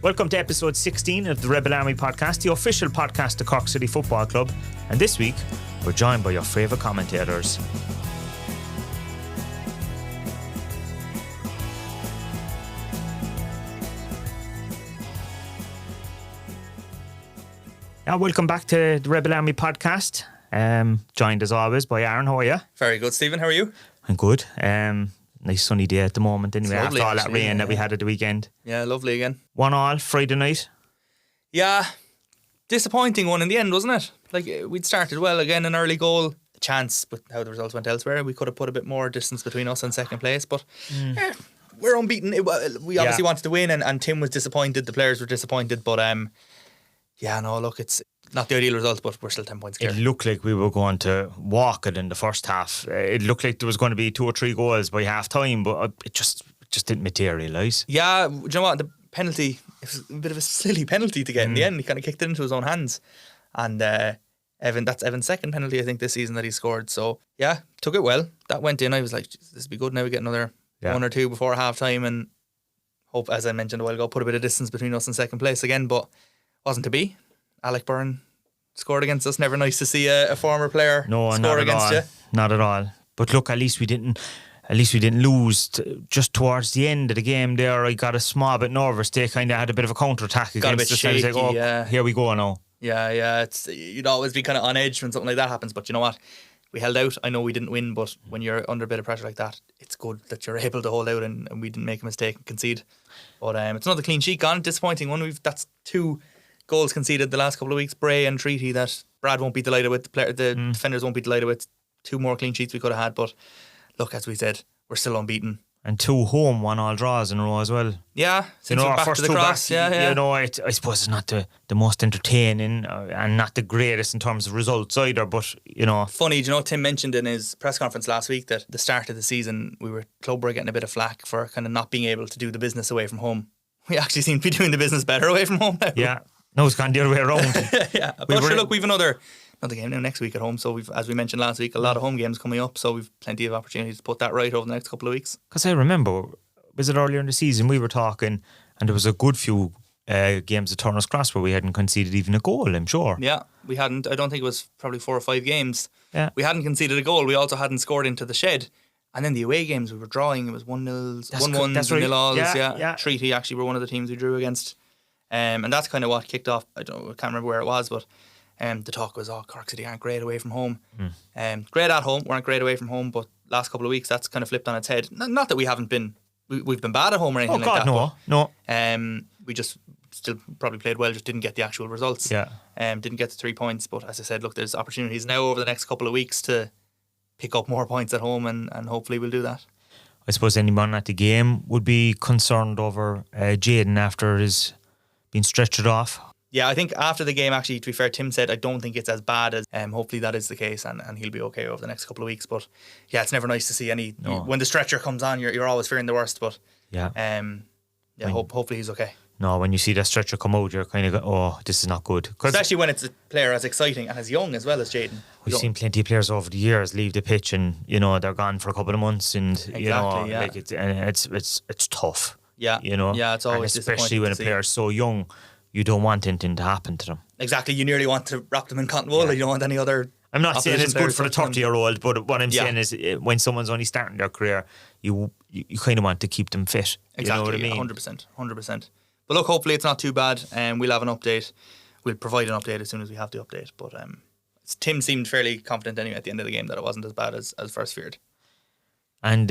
Welcome to episode 16 of the Rebel Army podcast, the official podcast of Cork City Football Club. And this week, we're joined by your favourite commentators. Now, welcome back to the Rebel Army podcast. Joined as always by Aaron. How are you? Very good, Stephen. How are you? I'm good. Nice sunny day at the moment anyway, lovely, after all that actually, rain that we had at the weekend. Yeah, lovely again. 1-1 Friday night. Yeah, disappointing one in the end, wasn't it? Like, we'd started well again, an early goal. The chance, but how the results went elsewhere, we could have put a bit more distance between us and second place, but we're unbeaten. We obviously wanted to win, and Tim was disappointed, the players were disappointed, but it's not the ideal result, but we're still 10 points clear. It looked like we were going to walk it in the first half. It looked like there was going to be 2 or 3 goals by half time, but it just didn't materialise. Yeah, do you know what? The penalty, it was a bit of a silly penalty to get in the end. He kind of kicked it into his own hands. And that's Evan's second penalty, I think, this season that he scored. So, yeah, took it well. That went in. I was like, this will be good now. We get another 1 or 2 before half time and hope, as I mentioned a while ago, put a bit of distance between us and second place again, but wasn't to be. Alec Byrne scored against us. Never nice to see a former player score against you. Not at all. But look, at least we didn't lose just towards the end of the game there. I got a small bit nervous. They kind of had a bit of a counter-attack against us. Shaky, I was like, here we go now. Yeah. You'd always be kind of on edge when something like that happens. But you know what? We held out. I know we didn't win, but when you're under a bit of pressure like that, it's good that you're able to hold out and we didn't make a mistake and concede. But it's another clean sheet gone. Disappointing one. That's 2 goals conceded the last couple of weeks. Bray and Treaty that Brad won't be delighted with. The defenders won't be delighted with. 2 more clean sheets we could have had. But look, as we said, we're still unbeaten. And 2 home 1-1 draws in a row as well. Yeah, since we're back to the cross. Yeah. You know, I suppose it's not the most entertaining and not the greatest in terms of results either, but, you know. Funny, do you know, Tim mentioned in his press conference last week that the start of the season, club were getting a bit of flack for kind of not being able to do the business away from home. We actually seem to be doing the business better away from home now. Yeah. No, it's gone the other way around. Yeah, but sure, look, we've another game now next week at home, so we've, as we mentioned last week, a lot of home games coming up, so we've plenty of opportunities to put that right over the next couple of weeks. Because I remember, was it earlier in the season, we were talking, and there was a good few games at Turner's Cross where we hadn't conceded even a goal, I'm sure. Yeah, we hadn't. I don't think it was probably 4 or 5 games. Yeah. We hadn't conceded a goal. We also hadn't scored into the shed. And then the away games we were drawing, it was 1-0s, 1-1s, right. 0-alls. Yeah. Treaty actually were one of the teams we drew against. And that's kind of what kicked off. I can't remember where it was, but the talk was, Cork City aren't great away from home. Great at home, weren't great away from home, but last couple of weeks that's kind of flipped on its head. Not that we haven't been, we've been bad at home or anything like that. No. We just still probably played well, just didn't get the actual results. Yeah. Didn't get the 3 points, but as I said, look, there's opportunities now over the next couple of weeks to pick up more points at home, and hopefully we'll do that. I suppose anyone at the game would be concerned over Jaden after his being stretchered off. Yeah, I think after the game, actually, to be fair, Tim said, I don't think it's as bad as, hopefully that is the case, and he'll be okay over the next couple of weeks. But yeah, it's never nice to see when the stretcher comes on, you're always fearing the worst, but hopefully he's okay. No, when you see that stretcher come out, you're kind of this is not good. Especially when it's a player as exciting and as young as well as Jaden. We've seen plenty of players over the years leave the pitch and, you know, they're gone for a couple of months and, like it's tough. Yeah, you know, yeah, it's always and especially when a player's so young, you don't want anything to happen to them. Exactly, you nearly want to wrap them in cotton wool. You don't want any other. I'm not saying it's good for the 30-year-old, but what I'm saying is when someone's only starting their career, you kind of want to keep them fit. Exactly, you know what I mean? 100%. But look, hopefully it's not too bad. We'll have an update. We'll provide an update as soon as we have the update. But Tim seemed fairly confident anyway at the end of the game that it wasn't as bad as first feared. And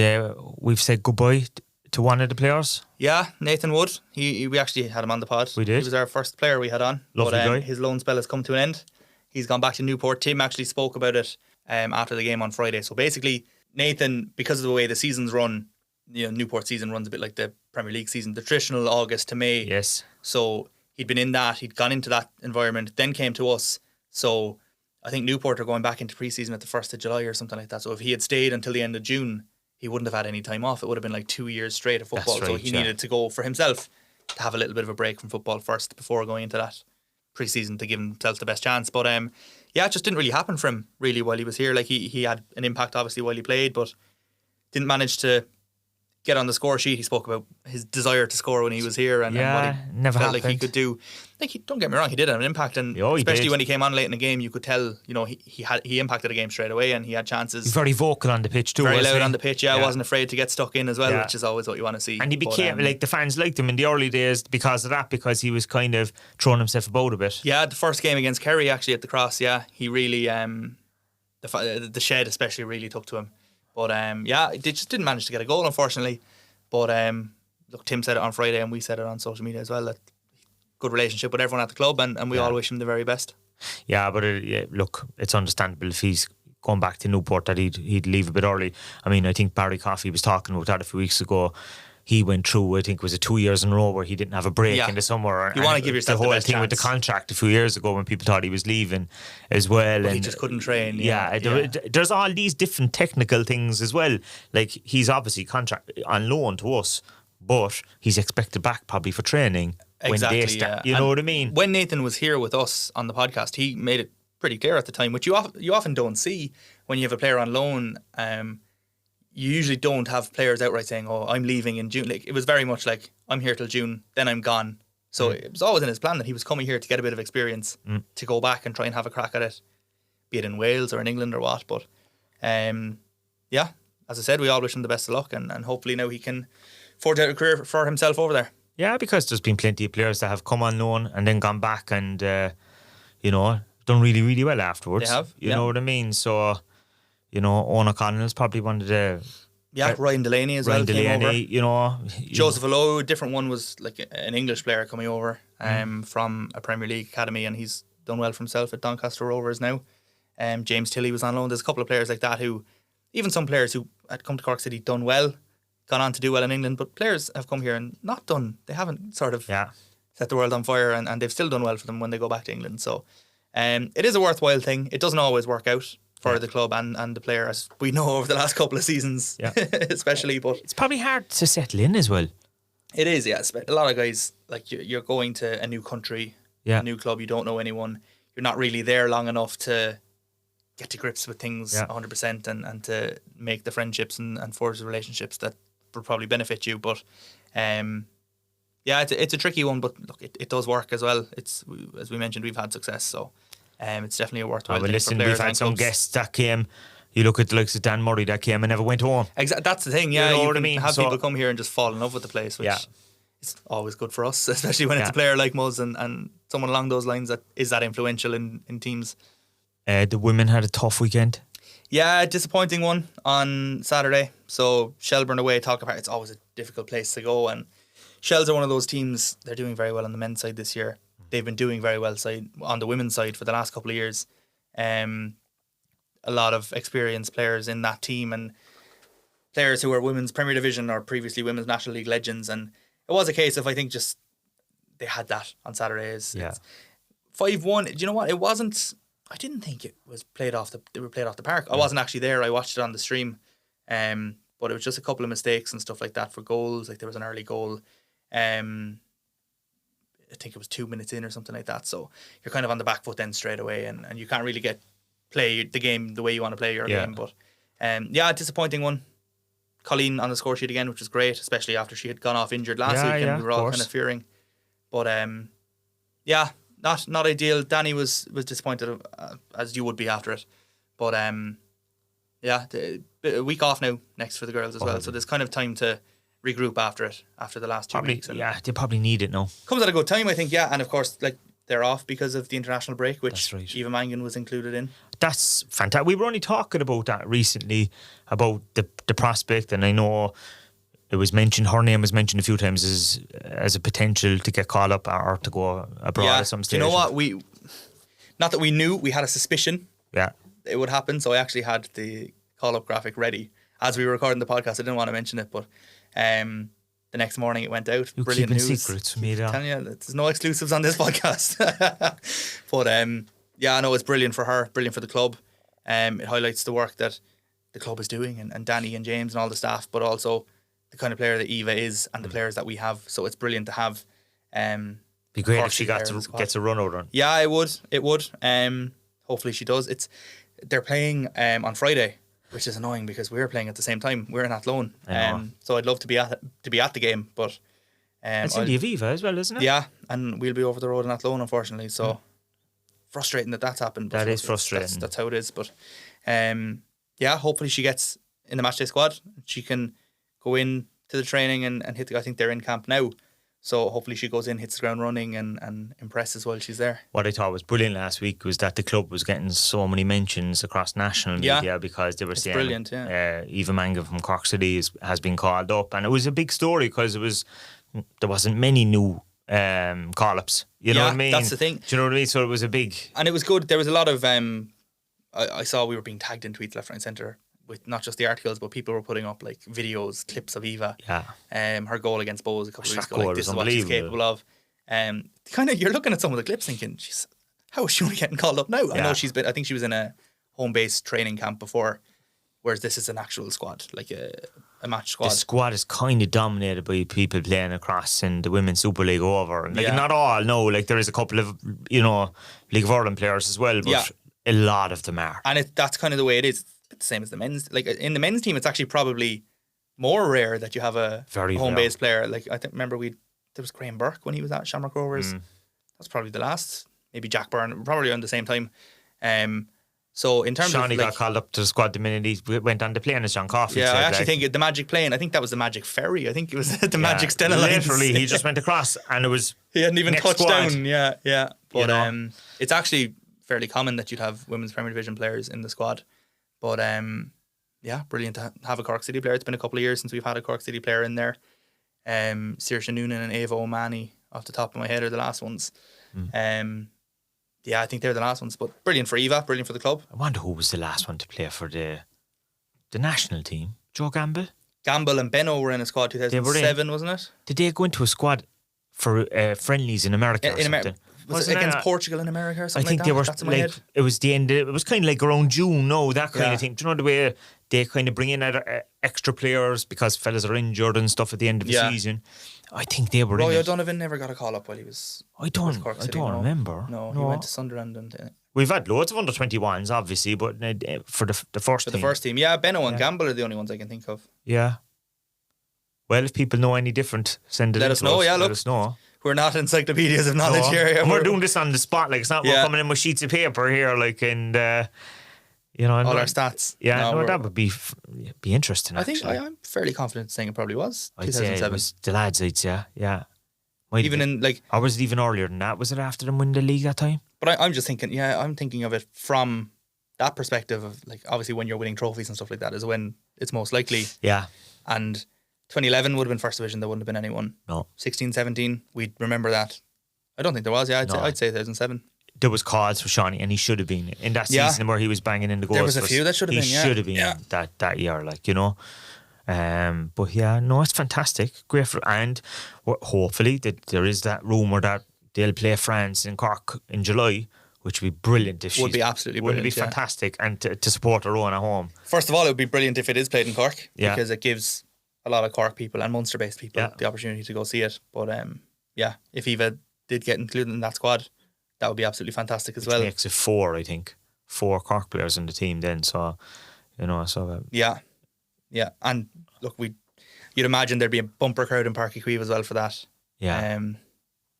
we've said goodbye to one of the players. Yeah, Nathan Wood. We actually had him on the pod. We did. He was our first player we had on. Lovely guy. His loan spell has come to an end. He's gone back to Newport. Tim actually spoke about it after the game on Friday. So basically, Nathan, because of the way the seasons run, Newport season runs a bit like the Premier League season, the traditional August to May. Yes. So he'd been in that, he'd gone into that environment, then came to us. So I think Newport are going back into pre-season at the 1st of July or something like that. So if he had stayed until the end of June, he wouldn't have had any time off. It would have been like 2 years straight of football. That's right, so he needed to go for himself to have a little bit of a break from football first before going into that pre-season to give himself the best chance. But it just didn't really happen for him really while he was here. Like he had an impact obviously while he played, but didn't manage to get on the score sheet. He spoke about his desire to score when he was here and what he never felt happened. like he could do. Don't get me wrong, he did have an impact, and especially when he came on late in the game, you could tell, he impacted the game straight away, and he had chances. He's very vocal on the pitch too. Very loud on the pitch, wasn't afraid to get stuck in as well, which is always what you want to see. And he became, the fans liked him in the early days because of that, because he was kind of throwing himself about a bit. Yeah, the first game against Kerry, actually, at the Cross, he really, the shed especially really took to him. But they just didn't manage to get a goal, unfortunately. But look, Tim said it on Friday, and we said it on social media as well, that good relationship with everyone at the club, and we all wish him the very best. Yeah, but look, it's understandable if he's going back to Newport that he'd leave a bit early. I mean, I think Barry Coffey was talking about that a few weeks ago. He went through, I think, was it 2 years in a row where he didn't have a break in the summer. You want to give yourself the whole best thing chance. with the contract a few years ago when people thought he was leaving as well. But he just couldn't train. There's all these different technical things as well. Like, he's obviously on loan to us, but he's expected back probably for training. Exactly, when they start, you know what I mean? When Nathan was here with us on the podcast, he made it pretty clear at the time, which you often don't see when you have a player on loan. You usually don't have players outright saying, "Oh, I'm leaving in June." Like, it was very much like, "I'm here till June, then I'm gone." So it was always in his plan that he was coming here to get a bit of experience, to go back and try and have a crack at it, be it in Wales or in England or what. But as I said, we all wish him the best of luck, and hopefully now he can forge out a career for himself over there. Yeah, because there's been plenty of players that have come on loan and then gone back and done really, really well afterwards. They have, you know what I mean? So, Owen O'Connell's probably one of the... Yeah, Ryan Delaney as Ryan well Delaney, came over. Joseph Alo, a different one, was like an English player coming over from a Premier League academy, and he's done well for himself at Doncaster Rovers now. James Tilley was on loan. There's a couple of players like that who, even some players who had come to Cork City, done well, gone on to do well in England, but players have come here and not done. They haven't sort of set the world on fire, and they've still done well for them when they go back to England. So it is a worthwhile thing. It doesn't always work out for the club and the player, as we know over the last couple of seasons, especially. But it's probably hard to settle in as well. It is, yeah. A lot of guys, like, you're going to a new country, a new club, you don't know anyone. You're not really there long enough to get to grips with things 100% and to make the friendships and forge the relationships that will probably benefit you. But it's a tricky one, but look, it does work as well. It's, as we mentioned, we've had success, so it's definitely a worthwhile thing for players. We've had some guests that came. You look at the likes of Dan Murray that came and never went home. Exactly, that's the thing. Yeah, you know what can I mean? Have people come here and just fall in love with the place, which is always good for us, especially when it's a player like Muzz and someone along those lines that is that influential in teams. The women had a tough weekend. Yeah, disappointing one on Saturday. So Shelburne away, Talca Park. It's always a difficult place to go, and Shells are one of those teams. They're doing very well on the men's side this year. They've been doing very well on the women's side for the last couple of years. A lot of experienced players in that team, and players who are women's Premier Division or previously women's National League legends. And it was a case of, I think, just they had that on Saturdays. Yeah. 5-1. Do you know what? It wasn't. I didn't think it was played off the. They were played off the park. I wasn't actually there. I watched it on the stream. But it was just a couple of mistakes and stuff like that for goals. Like, there was an early goal. I think it was 2 minutes in or something like that. So you're kind of on the back foot then straight away, and you can't really play the game the way you want to play your game. But disappointing one. Colleen on the score sheet again, which was great, especially after she had gone off injured last week, and we were all kind of fearing. But not ideal. Danny was disappointed, as you would be after it. But a week off now next for the girls as well. So there's kind of time to regroup after the last 2 weeks. And they probably need it now. Comes at a good time, I think, and of course, like, they're off because of the international break, which right. Eva Mangan was included in. That's fantastic. We were only talking about that recently, about the prospect, and I know it was mentioned, her name was mentioned a few times as a potential to get called up or to go abroad at some stage. You know what? Not that we knew, we had a suspicion it would happen, so I actually had the call-up graphic ready as we were recording the podcast. I didn't want to mention it, but the next morning it went out. You're brilliant keeping news. secrets from me, though. I'm telling you, there's no exclusives on this podcast. But I know it's brilliant for her, brilliant for the club. It highlights the work that the club is doing, and Danny and James and all the staff, but also the kind of player that Eva is and the players that we have. So it's brilliant to have. Be great if she gets a run out on. Yeah, it would. Hopefully she does. They're playing on Friday. which is annoying because we were playing at the same time. We're in Athlone, I know. so I'd love to be at the game, but It's in the Aviva as well, isn't it? yeah, and we'll be over the road in Athlone, unfortunately. So frustrating that's happened. But That is frustrating. That's how it is. But yeah, hopefully she gets in the matchday squad. She can go in to the training and hit. I think they're in camp now. So hopefully she goes in, hits the ground running and impresses while she's there. What I thought was brilliant last week was that the club was getting so many mentions across national media because they were saying brilliant, yeah. Eva Mangan from Cork City has been called up, and it was a big story because there wasn't many new call-ups. You know what I mean? That's the thing. Do you know what I mean? So it was a big... And it was good. There was a lot of... I saw we were being tagged in tweets left, right and centre with not just the articles, but people were putting up like videos, clips of Eva. Yeah. Her goal against Bows a couple of weeks ago. Goal Like, this is what she's capable of. Kind of, you're looking at some of the clips thinking, "Jeez, how is she only getting called up now?" Yeah. I know I think she was in a home-based training camp before, whereas this is an actual squad, like a match squad. The squad is kind of dominated by people playing across in the Women's Super League over. Like, not all, no. Like, there is a couple of, League of Ireland players as well, but a lot of them are. And that's kind of the way it is. It's the same as the men's. Like, in the men's team, it's actually probably more rare that you have a home-based player. Like, I remember there was Graham Burke when he was at Shamrock Rovers. That's probably the last. Maybe Jack Byrne, probably around the same time. So in terms Shawnee of... got called up to the squad the minute he went on the plane as John Coffey. Yeah, said, I actually think the Magic plane, I think that was the Magic ferry. I think it was the Magic Stena Lines. Literally, he just went across and it was... He hadn't even touched squad. down. Yeah. But it's actually fairly common that you'd have women's Premier Division players in the squad. But yeah, brilliant to have a Cork City player. It's been a couple of years since we've had a Cork City player in there. Saoirse Noonan and Ava O'Mahony, off the top of my head, are the last ones. Yeah, I think they're the last ones. But brilliant for Eva, brilliant for the club. I wonder who was the last one to play for the national team. Joe Gamble? Gamble and Benno were in a squad 2007, wasn't it? Did they go into a squad for friendlies in America or something? Was it against Portugal in America or something? I think they were like, it was the end. It was kind of like around June, that kind of thing. Do you know the way they kind of bring in extra players because fellas are injured and stuff at the end of the season? I think they were. Roy O'Donovan never got a call up while he was. I don't remember. No, he went to Sunderland and. We've had loads of under 21s, obviously, but for the first team. The first team, Benno and Gamble are the only ones I can think of. Yeah. Well, if people know any different, send it. Let us know. Let us know. We're not encyclopedias of knowledge here. And we're doing this on the spot. Like, it's not we're coming in with sheets of paper here, like, and all our stats. Yeah, that would be interesting. I think I'm fairly confident saying it probably was 2007. I'd say it was the lads. I'd say, yeah. Even in like, or was it even earlier than that? Was it after them winning the league that time? But I'm just thinking. Yeah, I'm thinking of it from that perspective of, like, obviously when you're winning trophies and stuff like that is when it's most likely. Yeah. And 2011 would have been first division. There wouldn't have been anyone. No. 16, 17, we'd remember that. I don't think there was. Yeah, I'd say 2007. There was calls for Shawnee, and he should have been in that season where he was banging in the goals. There was a few that should have been. He should have been that year, like, you know. But yeah, no, it's fantastic. Great and hopefully there is that rumour that they'll play France in Cork in July, which would be brilliant if would be absolutely brilliant. Would be fantastic, and to support our own at home. First of all, it would be brilliant if it is played in Cork, because it gives a lot of Cork people and Munster-based people the opportunity to go see it. But if Eva did get included in that squad, that would be absolutely fantastic as well. Makes it 4, I think, 4 Cork players in the team then. So, you know, yeah, and look, you'd imagine there'd be a bumper crowd in Páirc Uí Chaoimh as well for that. Yeah,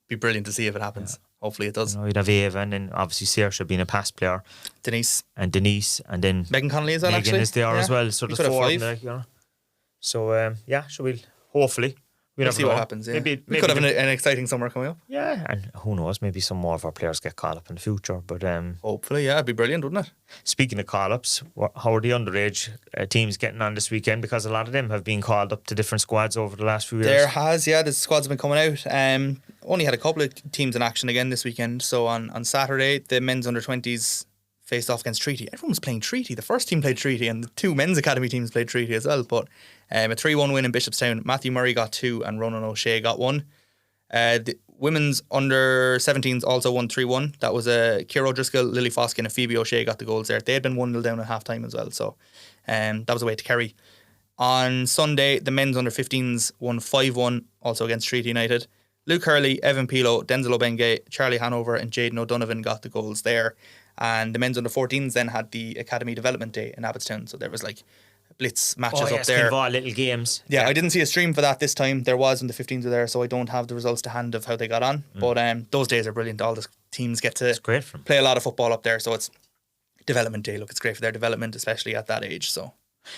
be brilliant to see if it happens. Hopefully it does. You know, you'd have Eva, and then obviously Saoirse being a past player, Denise, and then Megan Connolly as well. Megan is there as well. So there's 4 of them, you know. So so we'll hopefully. We'll see what happens. Yeah. Maybe we could have an exciting summer coming up. Yeah, and who knows? Maybe some more of our players get called up in the future. But hopefully, it'd be brilliant, wouldn't it? Speaking of call-ups, how are the underage teams getting on this weekend? Because a lot of them have been called up to different squads over the last few years. There has, the squads have been coming out. Only had a couple of teams in action again this weekend. So on Saturday, the men's under-20s faced off against Treaty. Everyone was playing Treaty. The first team played Treaty, and the 2 men's academy teams played Treaty as well. But a 3-1 win in Bishopstown. Matthew Murray got 2 and Ronan O'Shea got 1. The women's under-17s also won 3-1. That was Ciara O'Driscoll, Lily Foskin and Phoebe O'Shea got the goals there. They had been 1-0 down at half-time as well. So that was a way to carry. On Sunday, the men's under-15s won 5-1, also against Treaty United. Luke Hurley, Evan Pilo, Denzel Obenge, Charlie Hanover and Jaden O'Donovan got the goals there. And the men's under 14s then had the Academy Development Day in Abbottstown. So there was like blitz matches up there. Kind of all little games. Yeah, I didn't see a stream for that this time. There was when the 15s were there, so I don't have the results to hand of how they got on. But those days are brilliant. All the teams get to great for them. Play a lot of football up there. So it's Development Day. Look, it's great for their development, especially at that age. So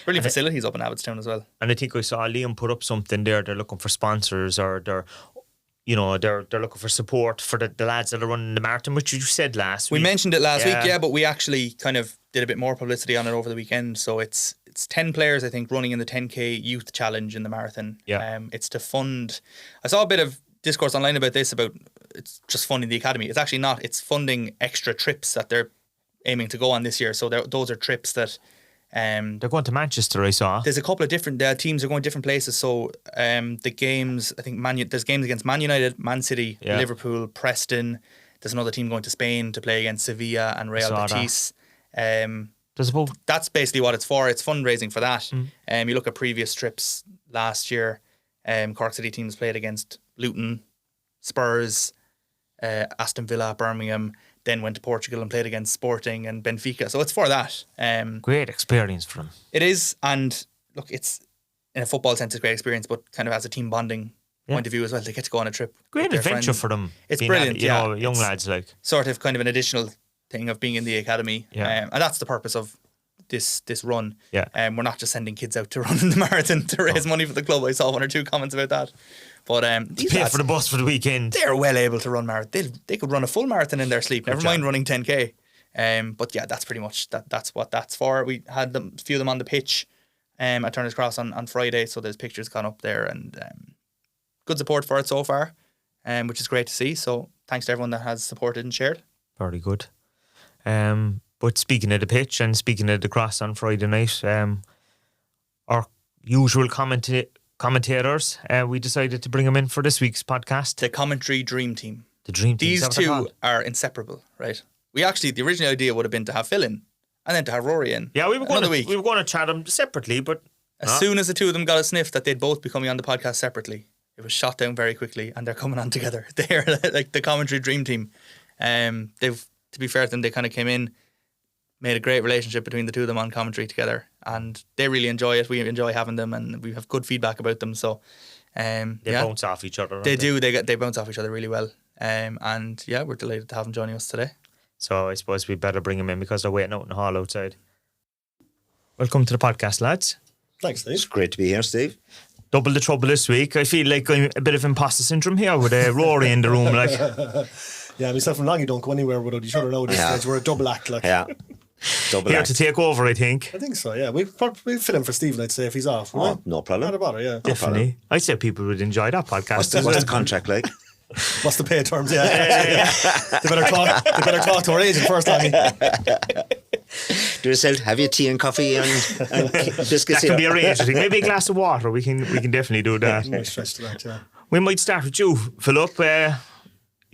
brilliant facilities up in Abbottstown as well. And I think I saw Liam put up something there. They're looking for sponsors, or they're looking for support for the lads that are running the marathon, which you said last week. We mentioned it last week, but we actually kind of did a bit more publicity on it over the weekend. So it's 10 players, I think, running in the 10K Youth Challenge in the marathon. Yeah. It's to fund... I saw a bit of discourse online about this, about it's just funding the academy. It's actually not. It's funding extra trips that they're aiming to go on this year. So those are trips that... they're going to Manchester, I saw. There's a couple of different teams are going different places. So the games, I think there's games against Man United, Man City, Liverpool, Preston. There's another team going to Spain to play against Sevilla and Real Betis. That's basically what it's for. It's fundraising for that. You look at previous trips last year. Cork City teams played against Luton, Spurs, Aston Villa, Birmingham. Then went to Portugal and played against Sporting and Benfica. So it's for that. Great experience for them. It is. And look, it's in a football sense, it's a great experience, but kind of as a team bonding point of view as well. They get to go on a trip. Great adventure for them. It's brilliant. Young lads like. Sort of kind of an additional thing of being in the academy. And that's the purpose of this run. Yeah. We're not just sending kids out to run in the marathon to raise money for the club. I saw one or two comments about that. But these pay lads, for the bus for the weekend. They're well able to run marathon. They could run a full marathon in their sleep. Never mind running 10K. But yeah, that's pretty much that's what that's for. We had a few of them on the pitch at Turner's Cross on Friday, so there's pictures gone up there, and good support for it so far, which is great to see. So thanks to everyone that has supported and shared. Very good. But speaking of the pitch and speaking of the cross on Friday night, our usual commentators, we decided to bring them in for this week's podcast. The commentary dream team. The dream team. These two are inseparable, right? The original idea would have been to have Phil in and then to have Rory in. Yeah, we were going to chat them separately, but as soon as the two of them got a sniff that they'd both be coming on the podcast separately, it was shot down very quickly, and they're coming on together. They're like the commentary dream team. To be fair to them, they kind of came in, made a great relationship between the two of them on commentary together, and they really enjoy it. We enjoy having them, and we have good feedback about them. So they bounce off each other. They do. They bounce off each other really well. And yeah, we're delighted to have them joining us today. So I suppose we better bring them in because they're waiting out in the hall outside. Welcome to the podcast, lads. Thanks, Steve. It's great to be here, Steve. Double the trouble this week. I feel like I'm a bit of imposter syndrome here with Rory in the room. Like, yeah, myself and Longy don't go anywhere without each other now. We're a double act. Like. Yeah. Double here act. to take over, I think. I think so, yeah. We'll fill in for Stephen, I'd say, if he's off. No problem. Not a bother, yeah. Definitely. I'd say people would enjoy that podcast. What's the contract like? What's the pay terms? Yeah. They better talk to our agent first, Longy. Do yourself have your tea and coffee and biscuits. That can be arranged. I think maybe a glass of water. We can definitely do that. Nice stretch to that, yeah. We might start with you, Philip.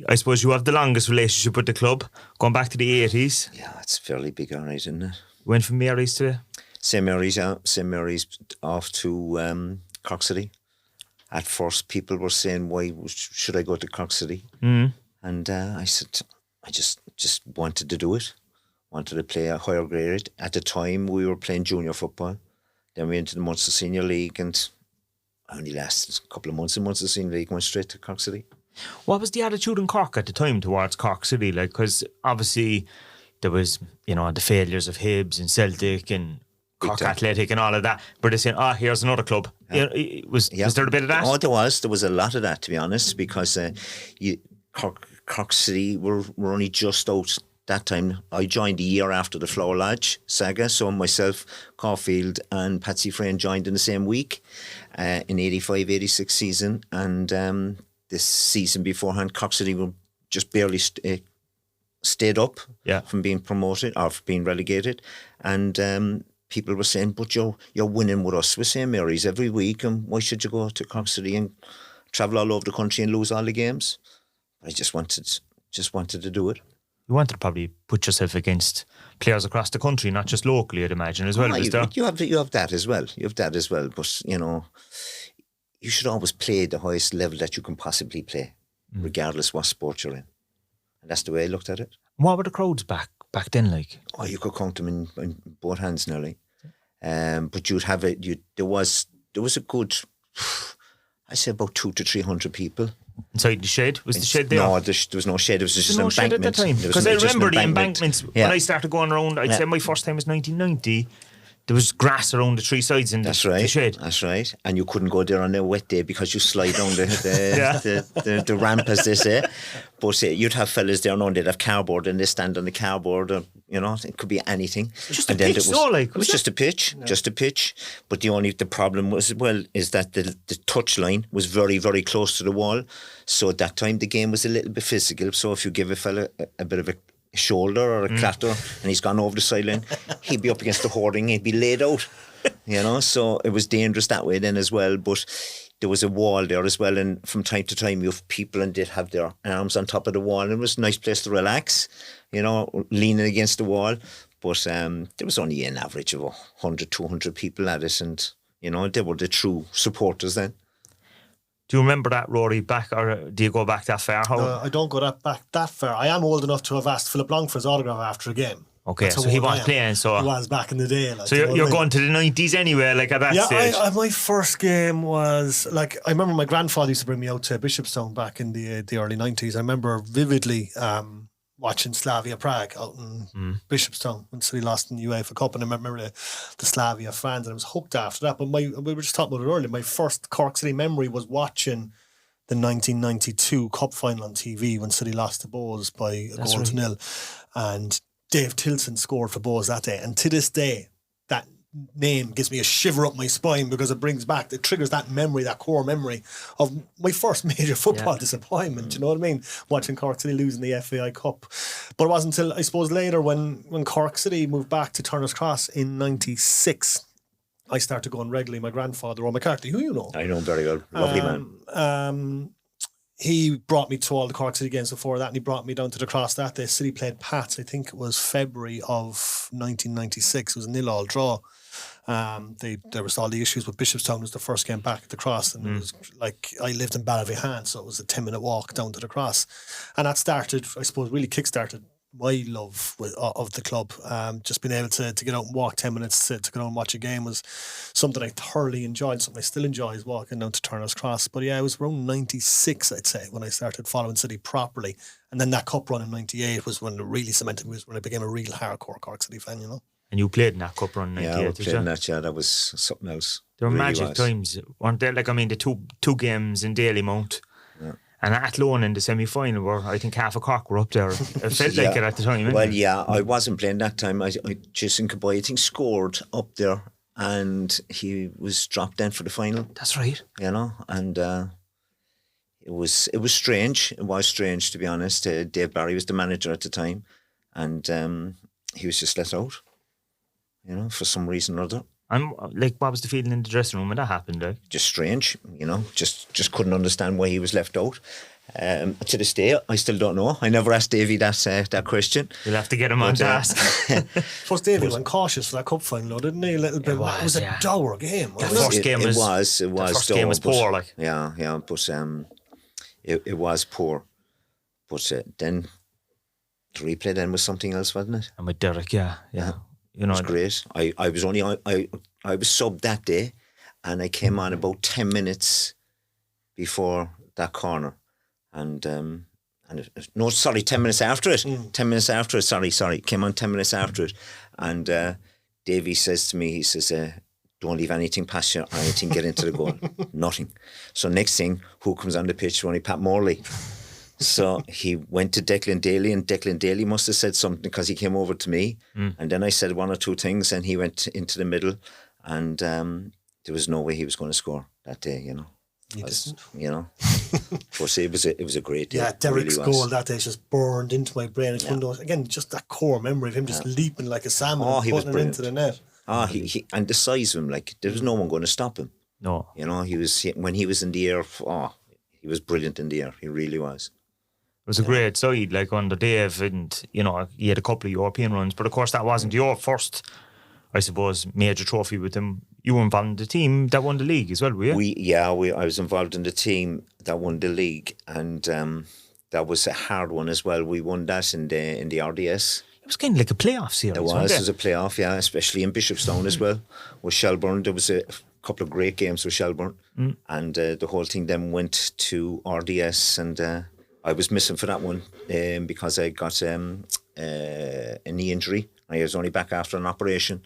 I suppose you have the longest relationship with the club, going back to the 80s. Yeah, it's fairly big, all right, isn't it? Went from Mary's to St Mary's off to Cork City. At first, people were saying, "Why should I go to Cork City?" Mm. And I said, "I just wanted to do it. Wanted to play a higher grade." At the time, we were playing junior football. Then we went to the Munster Senior League, and I only lasted a couple of months in Munster Senior League. Went straight to Cork City. What was the attitude in Cork at the time towards Cork City? Like, because obviously there was, the failures of Hibs and Celtic and Cork Athletic and all of that. But they're saying, here's another club. Yeah. Was there a bit of that? Oh, there was. There was a lot of that, to be honest, because Cork City were only just out that time. I joined a year after the Flower Lodge saga, so myself, Caulfield and Patsy Frayne joined in the same week in 85-86 season, and this season beforehand, Cork City were just barely stayed up from being promoted or being relegated, and people were saying, "But you're winning with us with St Mary's every week, and why should you go to Cork City and travel all over the country and lose all the games?" I just wanted to do it. You wanted to probably put yourself against players across the country, not just locally, I'd imagine, as well. You have that as well. You have that as well. But, you should always play the highest level that you can possibly play, regardless what sport you're in. And that's the way I looked at it. What were the crowds back back then, like? Oh, you could count them in both hands nearly. But you'd have it. There was a good, I say about 200 to 300 people. Inside the shed? Was the shed there? No, there was no shed. It was just an no shed embankment. at that time. Because I remember the embankments Yeah. when I started going around. I'd say my first time was 1990. There was grass around the three sides in the shed. That's right. And you couldn't go there on a wet day because you slide down the ramp, as they say. But you'd have fellas there and they'd have cardboard and they stand on the cardboard. It could be anything. Just a pitch, it was just a pitch, just a pitch. But the problem was, is that the touch line was very, very close to the wall. So at that time, the game was a little bit physical. So if you give a fella a bit of a shoulder or a clatter and he's gone over the sideline, he'd be up against the hoarding, he'd be laid out, so it was dangerous that way then as well. But there was a wall there as well, and from time to time you have people and they'd have their arms on top of the wall, and it was a nice place to relax, leaning against the wall. But there was only an average of 100, 200 people at it, and they were the true supporters then. Do you remember that, Rory, back, or do you go back that far? I don't go back that far. I am old enough to have asked Philip Long for his autograph after a game. Okay, so he was playing. So he was back in the day. So you're going to the 90s anyway, like at that stage? Yeah, my first game was, like, I remember my grandfather used to bring me out to Bishopstown back in the early 90s. I remember vividly watching Slavia Prague out in Bishopstown when City lost in the UEFA Cup, and I remember the Slavia fans, and I was hooked after that. But we were just talking about it earlier. My first Cork City memory was watching the 1992 Cup final on TV when City lost to Bohs by a goal to nil, and Dave Tilson scored for Bohs that day. And to this day, that name gives me a shiver up my spine because it triggers that memory, that core memory of my first major football disappointment. You know what I mean? Watching Cork City losing the FAI Cup. But it wasn't until, I suppose, later when Cork City moved back to Turner's Cross in 96, I started going regularly. My grandfather, Ron McCarthy, who you know. I know him very well. Lovely man. He brought me to all the Cork City games before that, and he brought me down to the Cross that day. City played Pats, I think it was February of 1996. It was a 0-0 draw. There was all the issues with Bishopstown. It was the first game back at the Cross, and it was like, I lived in Ballyvahan, so it was a 10-minute walk down to the Cross, and that started, I suppose, really kick-started my love of the club. Just being able to get out and walk 10 minutes to go out and watch a game was something I thoroughly enjoyed, something I still enjoy, is walking down to Turner's Cross. But yeah, it was around 96, I'd say, when I started following City properly. And then that cup run in 98 was when it really cemented me, was when I became a real hardcore Cork City fan, And you played in that cup run in 98, yeah, I played in that, that was something else. There were magic times, weren't there? Like, I mean, the two games in Dalymount. Yeah. And Athlone in the semi-final, where I think half of Cork were up there. It felt like it at the time. Well, yeah, I wasn't playing that time. Jason Caboy, I think, scored up there, and he was dropped in for the final. That's right. And it was strange. It was strange, to be honest. Dave Barry was the manager at the time, and he was just let out, for some reason or other. And like, what was the feeling in the dressing room when that happened? Like? Just strange, just couldn't understand why he was left out. To this day, I still don't know. I never asked Davey that question. You'll have to get him on to ask. Plus, Davey went cautious for that cup final, didn't he? A little bit. It was a dour game. The first game was poor. Like, yeah, but it was poor. But then the replay then was something else, wasn't it? And with Derek, yeah. It was great. I was subbed that day, and I came on about 10 minutes before that corner, and 10 minutes after it. 10 minutes after it. Sorry. Came on 10 minutes after it, and Davey says to me, he says, "Don't leave anything past you or anything get into the goal." Nothing. So next thing, who comes on the pitch? Only Pat Morley. So he went to Declan Daly, and Declan Daly must have said something because he came over to me, and then I said one or two things, and he went into the middle, and there was no way he was going to score that day, But it was a great day. Yeah, Derek's goal that day just burned into my brain. Again, just that core memory of him just leaping like a salmon and putting it into the net. He and the size of him, like, there was no one going to stop him. No, when he was in the air. He was brilliant in the air. He really was. It was a great side, like, under Dave, and he had a couple of European runs, but of course that wasn't your first, I suppose, major trophy with him. You were involved in the team that won the league as well, were you? I was involved in the team that won the league, and that was a hard one as well. We won that in the RDS. was kind of like a playoff series. It was a playoff, yeah, especially in Bishopstown as well. With Shelbourne, there was a couple of great games with Shelbourne, and the whole thing then went to RDS, and I was missing for that one because I got a knee injury. I was only back after an operation.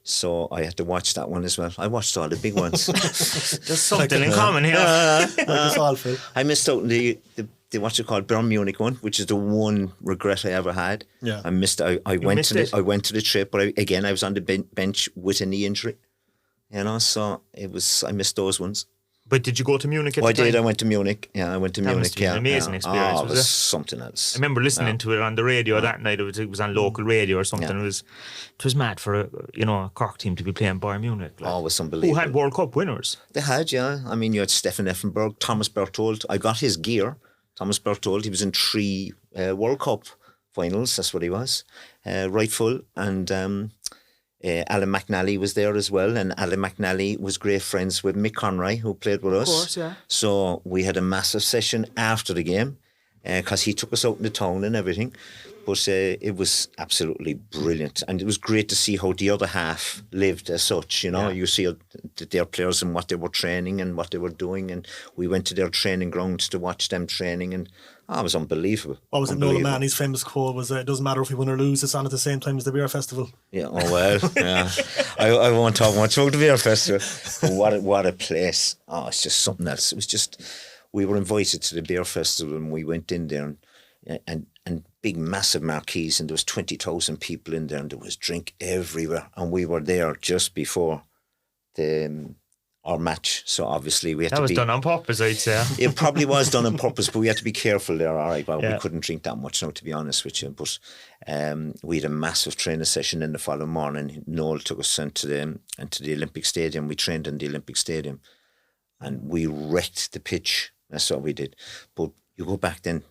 So I had to watch that one as well. I watched all the big ones. There's something in common here. I missed out on the what's it called, Bayern Munich one, which is the one regret I ever had. Yeah. I missed. I went to the trip, but I was on the bench with a knee injury. So I missed those ones. But did you go to Munich at the time? I did. I went to Munich. Yeah, I went to Munich. Must have been an amazing experience. It was something else. I remember listening to it on the radio that night. It was on local radio or something. Yeah. It was mad for a Cork team to be playing Bayern Munich. It was unbelievable. Who had World Cup winners? They had, yeah. I mean, you had Stefan Effenberg, Thomas Berthold. I got his gear. Thomas Berthold. He was in 3 World Cup finals. That's what he was. Right full. And Alan McNally was there as well, and Alan McNally was great friends with Mick Conroy, who played with us. Of course, yeah. So we had a massive session after the game because he took us out in the town and everything. But it was absolutely brilliant, and it was great to see how the other half lived as such. You see their players and what they were training and what they were doing, and we went to their training grounds to watch them training, and it was unbelievable. What was it? Nolan Manny's famous quote was, "It doesn't matter if we win or lose; it's on at the same time as the beer festival." Yeah. Oh well. Yeah. I won't talk much about the beer festival. But what a place! Oh, it's just something else. It was just, we were invited to the beer festival, and we went in there, and big massive marquees, and there was 20,000 people in there, and there was drink everywhere, and we were there just before our match, so obviously we had that was done on purpose, I'd say. It probably was done on purpose, but we had to be careful there. All right, well, we couldn't drink that much now, to be honest with you, but we had a massive training session in the following morning. Noel took us into the Olympic Stadium. We trained in the Olympic Stadium, and we wrecked the pitch. That's what we did. But you go back then,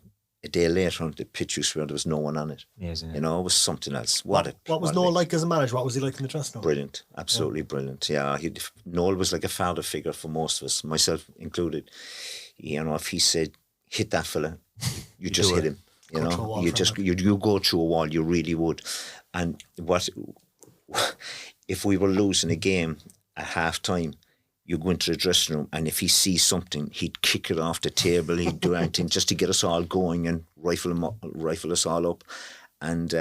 a day later, the pitch, you swear there was no one on it. Yes, it was something else. What was Noel like as a manager? What was he like in the dressing room? Brilliant, absolutely brilliant. Yeah, Noel was like a father figure for most of us, myself included. If he said, hit that fella, you just hit him. You go through a wall, you really would. And if we were losing a game at half time, you go into the dressing room, and if he sees something, he'd kick it off the table. He'd do anything just to get us all going and rifle us all up. And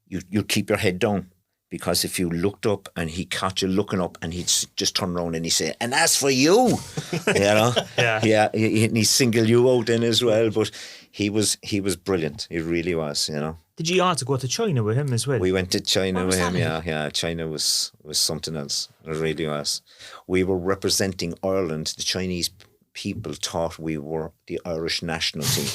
you'd keep your head down, because if you looked up and he caught you looking up, and he'd just turn around and he'd say, "And as for you," yeah, he'd single you out in as well. But he was brilliant. He really was. Did you also go to China with him as well? We went to China with him, yeah. China was something else. It really was. We were representing Ireland. The Chinese people thought we were the Irish national team.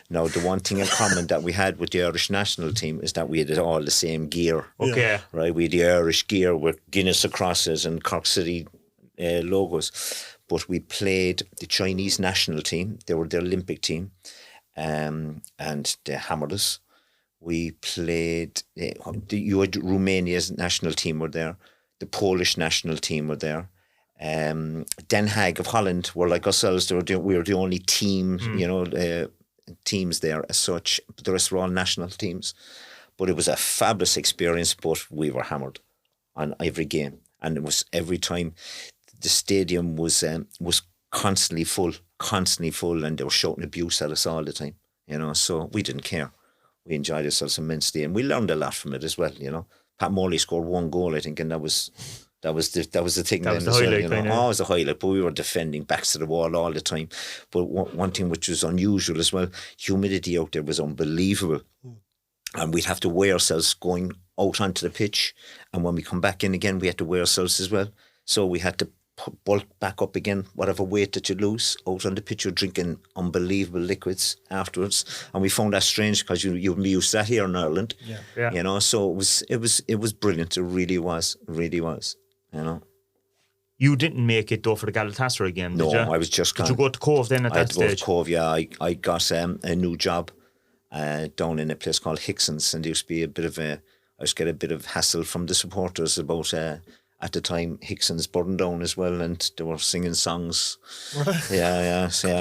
Now, the one thing in common that we had with the Irish national team is that we had all the same gear. Okay. Right, we had the Irish gear with Guinness crosses and Cork City logos. But we played the Chinese national team. They were the Olympic team. And they hammered us. We played, you had Romania's national team were there. The Polish national team were there. Den Haag of Holland were like ourselves. We were the only team, teams there as such. But the rest were all national teams. But it was a fabulous experience, but we were hammered on every game. And it was every time the stadium was constantly full, and they were shouting abuse at us all the time, so we didn't care. We enjoyed ourselves immensely, and we learned a lot from it as well. Pat Morley scored 1 goal, I think, and that was the thing. That was the highlight. It was the highlight, but we were defending backs to the wall all the time. But one thing which was unusual as well, humidity out there was unbelievable, and we'd have to weigh ourselves going out onto the pitch, and when we come back in again, we had to weigh ourselves as well. So we had to bulk back up again, whatever weight that you lose out on the pitch. You're drinking unbelievable liquids afterwards, and we found that strange, because you wouldn't be used to that here in Ireland. Yeah. So it was brilliant. It really was. You didn't make it though for the Galatasaray game, did you? No, I was just gone. Did you go to Cove then at that stage? I had to go to Cove, yeah. I got a new job down in a place called Hickson's, and there used to be I was getting a bit of hassle from the supporters about at the time Hickson's burned down as well, and they were singing songs. So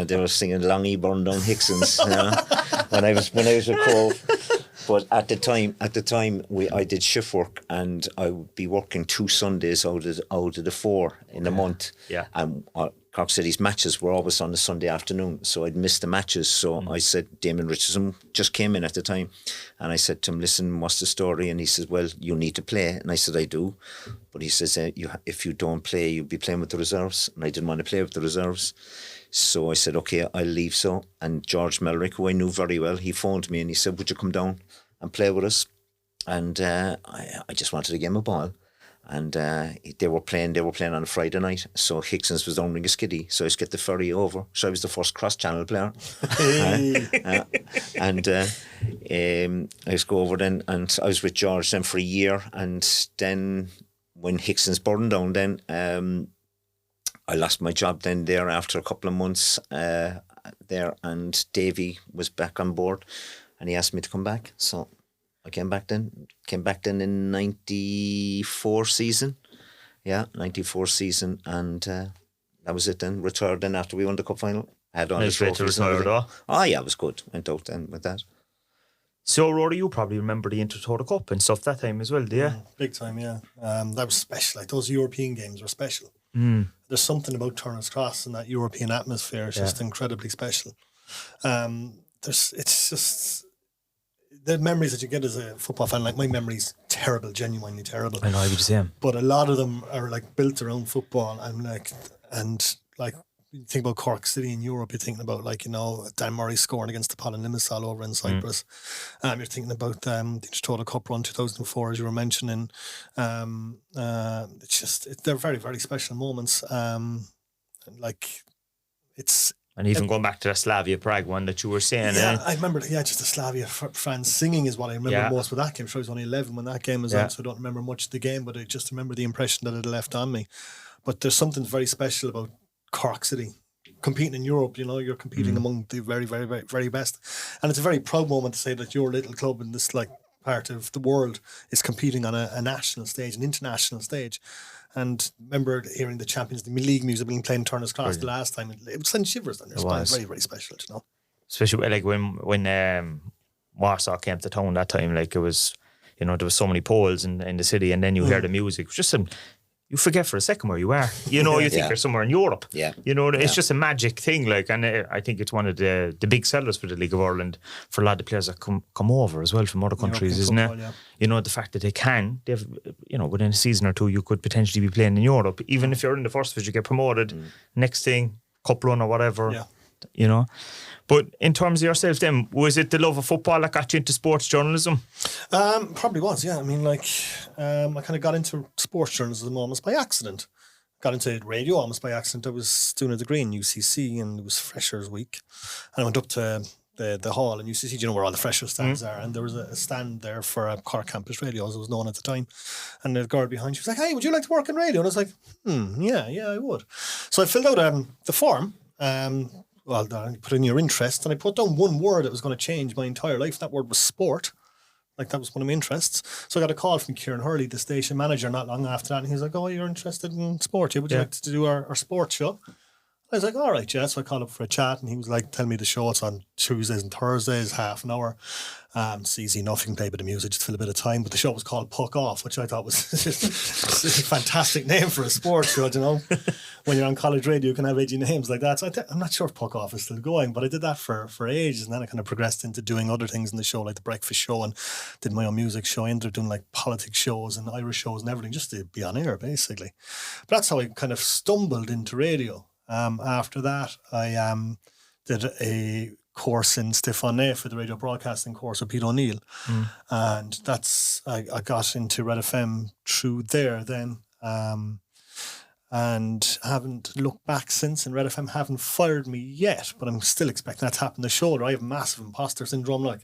they were singing "Longy Burn Down Hickson's." When I was at Cove. But at the time, I did shift work, and I would be working 2 Sundays out of the 4 in a month. Yeah. And Cork City's matches were always on a Sunday afternoon, so I'd miss the matches. So I said, Damien Richardson just came in at the time, and I said to him, listen, what's the story? And he says, well, you need to play. And I said, I do. But he says, if you don't play, you'll be playing with the reserves. And I didn't want to play with the reserves. So I said, okay, I'll leave. So, and George Melrick, who I knew very well, he phoned me and he said, would you come down and play with us? And I just wanted a game of ball. And they were playing on a Friday night. So Hickson's was down Ringaskiddy. So I just get the ferry over. So I was the first cross-channel player. And I just go over then, and I was with George then for a year. And then when Hickson's burned down, then I lost my job then there after a couple of months there, and Davy was back on board, and he asked me to come back. So I came back then in 94 season. Yeah, 94 season, and that was it then. Retired then after we won the cup final. Had on Nice way to retire though. Oh yeah, it was good. Went out then with that. So Rory, you probably remember the Inter-Toto Cup and stuff that time as well, do you? Big time, yeah. That was special. Like those European games were special. There's something about Turner's Cross and that European atmosphere. It's just incredibly special. It's just the memories that you get as a football fan. Like my memory's terrible, genuinely terrible. I know, I would say. But a lot of them are like built around football. And you think about Cork City in Europe, you're thinking about Dan Murray scoring against the Pollen Limassol over in Cyprus. You're thinking about the Inter-Toto Cup run 2004, as you were mentioning. It's just they're very, very special moments. And even going back to the Slavia Prague one that you were saying. Yeah, I remember. Just the Slavia fans singing is what I remember most with that game. Sure, I was only 11 when that game was on, so I don't remember much of the game, but I just remember the impression that it left on me. But there's something very special about Cork City competing in Europe. You're competing among the very, very, very, very best, and it's a very proud moment to say that your little club in this part of the world is competing on a national stage, an international stage. And remember hearing the Champions League music being played in Turner's Cross the last time. It was sending shivers down your spine. Very, very special, Especially like when Warsaw came to town that time, like it was, there was so many Poles in the city, and then you hear the music. It was just you forget for a second where you are. You think you're somewhere in Europe. Yeah. It's just a magic thing. And I think it's one of the big sellers for the League of Ireland for a lot of the players that come over as well from other countries, isn't it? Yeah. The fact that they've, within a season or two, you could potentially be playing in Europe. Even if you're in the first division, you get promoted. Next thing, cup run or whatever. Yeah. But in terms of yourself then, was it the love of football that got you into sports journalism? Probably was, yeah. I mean, I kind of got into sports journalism almost by accident. Got into radio almost by accident. I was doing a degree in UCC, and it was Freshers Week. And I went up to the hall in UCC, do you know where all the Freshers stands are? And there was a stand there for Cork Campus Radio, as it was known at the time. And the girl behind, she was like, hey, would you like to work in radio? And I was like, yeah, I would. So I filled out the form. I put in your interest, and I put down one word that was going to change my entire life. That word was sport. That was one of my interests. So I got a call from Kieran Hurley, the station manager, not long after that, and he was like, oh, you're interested in sport? Yeah, would you like to do our sports show? I was like, all right, yeah. So I called up for a chat, and he was like, tell me the show. It's on Tuesdays and Thursdays, half an hour. It's easy enough. You can play a bit of music, just fill a bit of time. But the show was called Puck Off, which I thought was a fantastic name for a sports show, When you're on college radio, you can have edgy names like that. So I'm not sure if Puck Off is still going, but I did that for ages. And then I kind of progressed into doing other things in the show, like the breakfast show, and did my own music show. I ended up doing politics shows and Irish shows and everything, just to be on air, basically. But that's how I kind of stumbled into radio. After that, I did a course in Stefane for the radio broadcasting course with Pete O'Neill. And that's, I got into Red FM through there then. And haven't looked back since, and Red FM haven't fired me yet, but I'm still expecting that to happen the shoulder. I have massive imposter syndrome,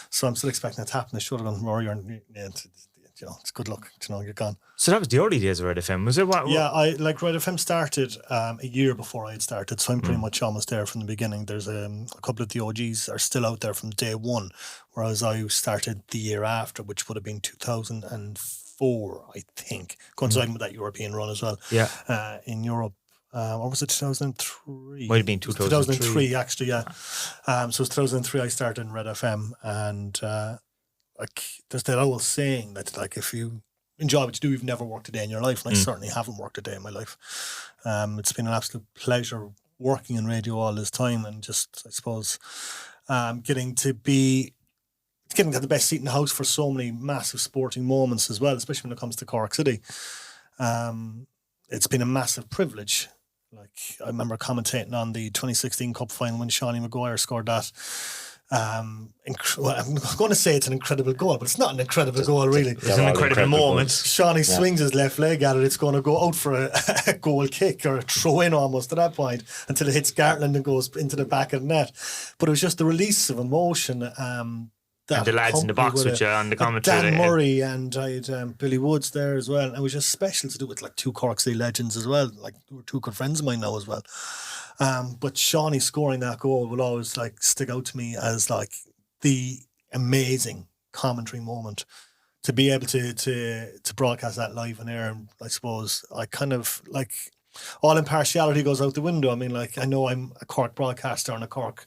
so I'm still expecting that to happen the shoulder. It's good luck, you're gone. So that was the early days of Red FM, was it? Yeah, Red FM started a year before I had started, so I'm pretty much almost there from the beginning. There's a couple of the OGs are still out there from day one, whereas I started the year after, which would have been 2004, I think, coinciding with that European run as well. Yeah, in Europe. Or was it 2003? Might have been 2003. 2003, actually, yeah. So it was 2003 I started in Red FM, and like there's that old saying that like if you enjoy what you do, you've never worked a day in your life, and I certainly haven't worked a day in my life. It's been an absolute pleasure working in radio all this time, and just I suppose getting to have the best seat in the house for so many massive sporting moments as well, especially when it comes to Cork City. It's been a massive privilege. Like I remember commentating on the 2016 Cup final when Seanie Maguire scored that. I'm going to say it's an incredible goal, but it's not an incredible goal, really. It's an incredible moment. Seanie swings his left leg at it. It's going to go out for a goal kick or a throw in almost at that point until it hits Gartland and goes into the back of the net. But it was just the release of emotion. And the lads in the box with you on the commentary. Dan Murray and I had Billy Woods there as well. And it was just special to do with like two Cork City legends as well. Like they were two good friends of mine now as well. But Seanie scoring that goal will always like stick out to me as like the amazing commentary moment. To be able to broadcast that live on air, and I suppose I kind of like all impartiality goes out the window. I mean, like I know I'm a Cork broadcaster on a Cork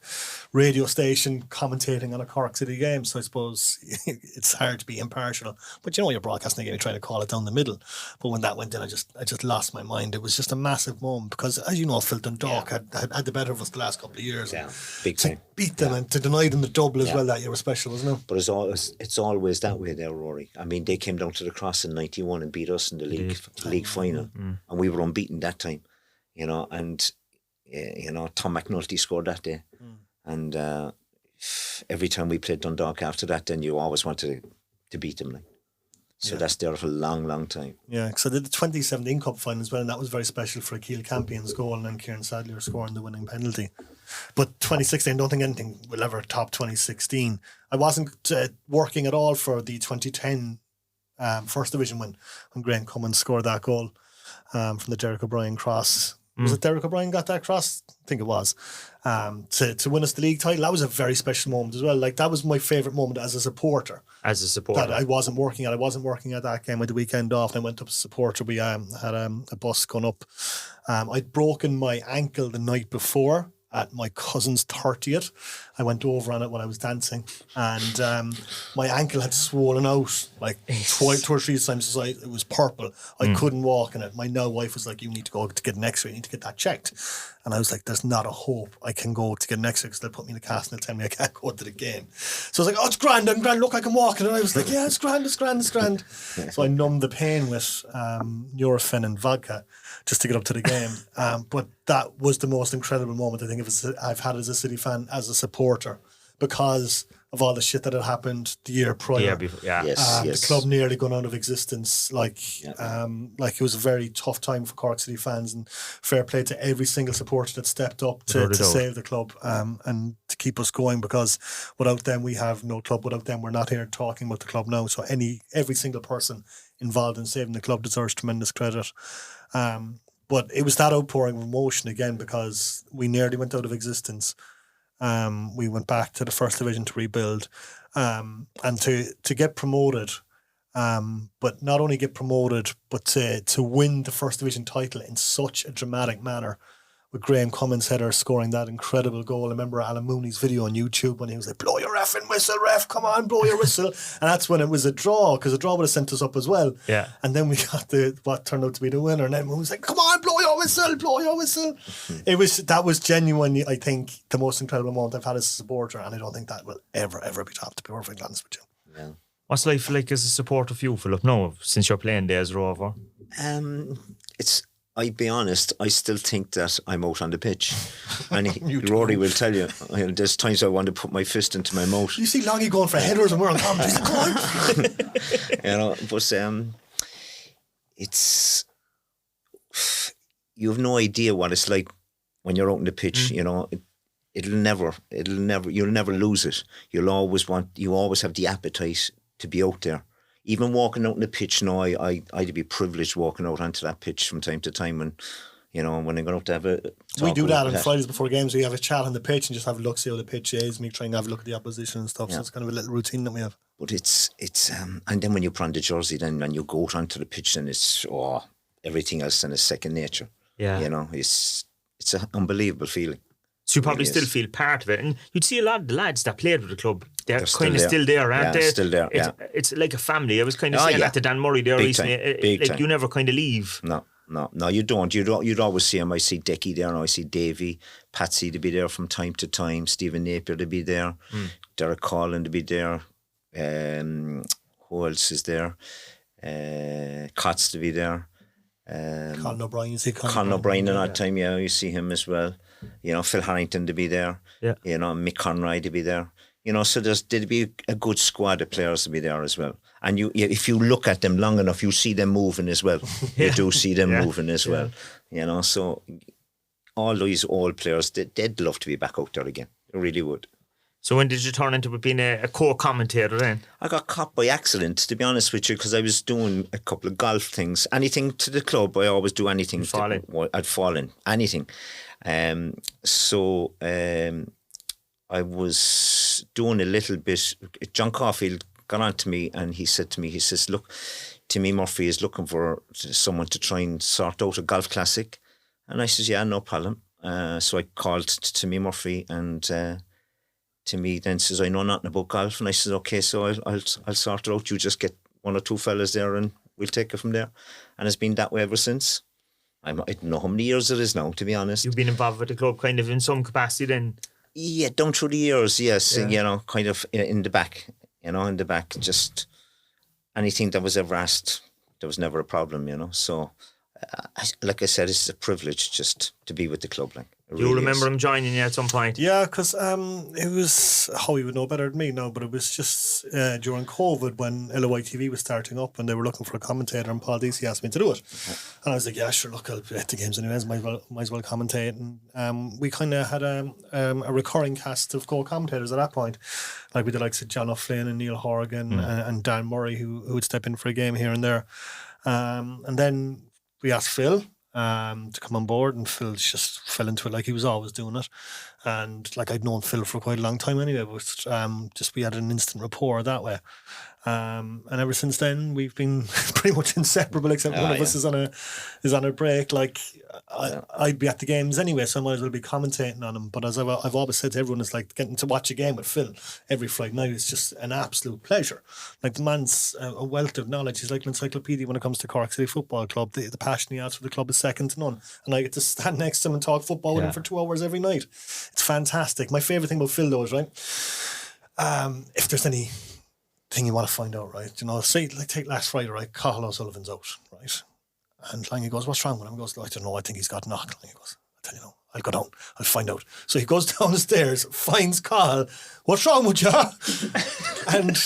radio station commentating on a Cork City game, so I suppose it's hard to be impartial. But you know, you're broadcasting a game, you're trying to call it down the middle. But when that went in, I just lost my mind. It was just a massive moment because, as you know, Phil Dundalk had the better of us the last couple of years. Yeah, big time. Beat them and to deny them the double as well that year was special, wasn't it? But it's always that way there, Rory. I mean, they came down to the Cross in '91 and beat us in the league final, and we were unbeaten that time, you know. And you know, Tom McNulty scored that day, and every time we played Dundalk after that, then you always wanted to beat them, like. So that's there for a long, long time. Yeah, because I did the 2017 Cup final as well, and that was very special for Akil Campion's goal and then Kieran Sadlier scoring the winning penalty. But 2016, I don't think anything will ever top 2016. I wasn't working at all for the 2010 First Division win when Graham Cummins scored that goal from the Derek O'Brien cross. Was it Derek O'Brien got that cross? I think it was. To win us the league title. That was a very special moment as well. Like that was my favourite moment as a supporter. That I wasn't working at. I wasn't working at that game. I had the weekend off and I went up as a supporter. We had a bus going up. I'd broken my ankle the night before at my cousin's 30th. I went over on it when I was dancing, and my ankle had swollen out like two or three times. So it was purple. I couldn't walk in it. My now wife was like, "You need to go to get an X-ray. You need to get that checked." And I was like, "There's not a hope I can go to get an X-ray because they'll put me in a cast and they'll tell me I can't go to the game." So I was like, "Oh, it's grand. I'm grand. Look, I can walk." And I was like, "Yeah, it's grand. It's grand. It's grand." So I numbed the pain with Nurofen and vodka just to get up to the game. But that was the most incredible moment I think I've had as a City fan, as a supporter, because of all the shit that had happened the year prior. The club nearly gone out of existence. It was a very tough time for Cork City fans, and fair play to every single supporter that stepped up to save the club and to keep us going, because without them we have no club. Without them we're not here talking about the club now. So every single person involved in saving the club deserves tremendous credit. But it was that outpouring of emotion again, because we nearly went out of existence. We went back to the First Division to rebuild, and to get promoted, but not only get promoted, but to win the First Division title in such a dramatic manner, with Graham Cummins' header scoring that incredible goal. I remember Alan Mooney's video on YouTube when he was like, "Blow your effing whistle, ref, come on, blow your whistle." And that's when it was a draw, because a draw would have sent us up as well. Yeah. And then we got what turned out to be the winner, and then Moon was like, "Come on, blow your whistle, blow your whistle." That was genuinely, I think, the most incredible moment I've had as a supporter, and I don't think that will ever be topped, to be perfectly honest with you. Yeah. What's life like as a supporter for you, Philip, now, since you're playing days Rover? I'll be honest, I still think that I'm out on the pitch. And Rory will tell you, there's times I want to put my fist into my mouth. You see Longy going for headers and we're on commentary. But you have no idea what it's like when you're out on the pitch. You know, you'll never lose it. You always have the appetite to be out there. Even walking out on the pitch now, I'd be privileged walking out onto that pitch from time to time, and when I'm going to have a talk. We do that on Fridays before games. We have a chat on the pitch and just have a look, see how the pitch is, me trying to have a look at the opposition and stuff. So it's kind of a little routine that we have. But it's and then when you put on the jersey, then when you go out onto the pitch, then it's everything else then is second nature. Yeah, it's an unbelievable feeling. So you probably still feel part of it, and you'd see a lot of the lads that played with the club they're They're kind of still there, aren't they? Still there, it's like a family. I was kind of saying that to Dan Murray there Big recently. time. Big Like time. you never kind of leave. No, you don't. You'd always see him. I see Dickie there, and I see Davy, Patsy to be there from time to time, Stephen Napier to be there, Derek Collin to be there. Who else is there? Cotts to be there. Colin O'Brien, you see Colin O'Brien in that time, you see him as well. You know, Phil Harrington to be there. Yeah. You know, Mick Conroy to be there. You know, so there'd be a good squad of players to be there as well. And if you look at them long enough, you see them moving as well. You do see them moving as well. You know, so all these old players, they'd love to be back out there again. They really would. So when did you turn into being a co-commentator then? I got caught by accident, to be honest with you, because I was doing a couple of golf things. Anything to the club, I always do anything. I'd fall in, anything. So I was doing a little bit. John Caulfield got on to me and he said to me, he says, look, Timmy Murphy is looking for someone to try and sort out a golf classic. And I says, yeah, no problem. So I called Timmy Murphy and Timmy then says, I know nothing about golf. And I said, okay, so I'll sort it out. You just get one or two fellas there and we'll take it from there. And it's been that way ever since. I don't know how many years it is now, to be honest. You've been involved with the club kind of in some capacity then? Yeah, down through the years, yes. You know, kind of in the back. You know, in the back, just anything that was ever asked, there was never a problem, you know. So, like I said, it's a privilege just to be with the club. Like, you remember him joining you at some point? Yeah, because it was, Howie would know better than me now, but it was just during COVID when LOI TV was starting up and they were looking for a commentator, and Paul Deasy asked me to do it. And I was like, yeah, sure, look, I'll be at the games anyways, might as well commentate. And we kind of had a recurring cast of co-commentators at that point, like with the likes of John O'Flynn and Neil Horgan and Dan Murray, who would step in for a game here and there. And then we asked Phil to come on board, and Phil just fell into it like he was always doing it. And like I'd known Phil for quite a long time anyway, but just we had an instant rapport that way. And ever since then we've been pretty much inseparable, except one of us is on a break. Like I'd be at the games anyway, so I might as well be commentating on them. But as I've always said to everyone, it's like getting to watch a game with Phil every Friday night is just an absolute pleasure. Like the man's a wealth of knowledge. He's like an encyclopedia when it comes to Cork City Football Club. The passion he has for the club is second to none, and I get to stand next to him and talk football with him for 2 hours every night. It's fantastic. My favourite thing about Phil though is, right, if there's any thing you want to find out, right, you know, say like take last Friday, right, Cathal O'Sullivan's out, right, and Langy goes, what's wrong with him? He goes, I don't know, I think he's got knocked. Langy goes, I'll tell you now, I'll go down, I'll find out. So he goes down the stairs, finds Cathal, what's wrong with you? And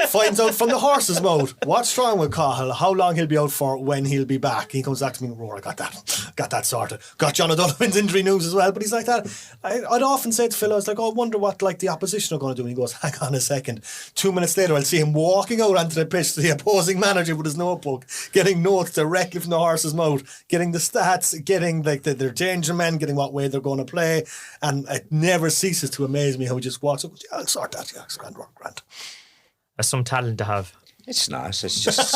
finds out from the horse's mouth what's wrong with Cathal, how long he'll be out for, when he'll be back. He comes back to me and roar, I got that sorted. Got John O'Donovan's injury news as well. But he's like that. I'd often say to Phil, I was like, I wonder what like the opposition are going to do. And he goes, hang on a second. 2 minutes later, I'll see him walking out onto the pitch to the opposing manager with his notebook, getting notes directly from the horse's mouth, getting the stats, getting like their danger men, getting what way they're going to play. And it never ceases to amaze me how he just walks up, yeah, I'll sort that, yeah, it's grand. That's some talent to have. It's not. It's just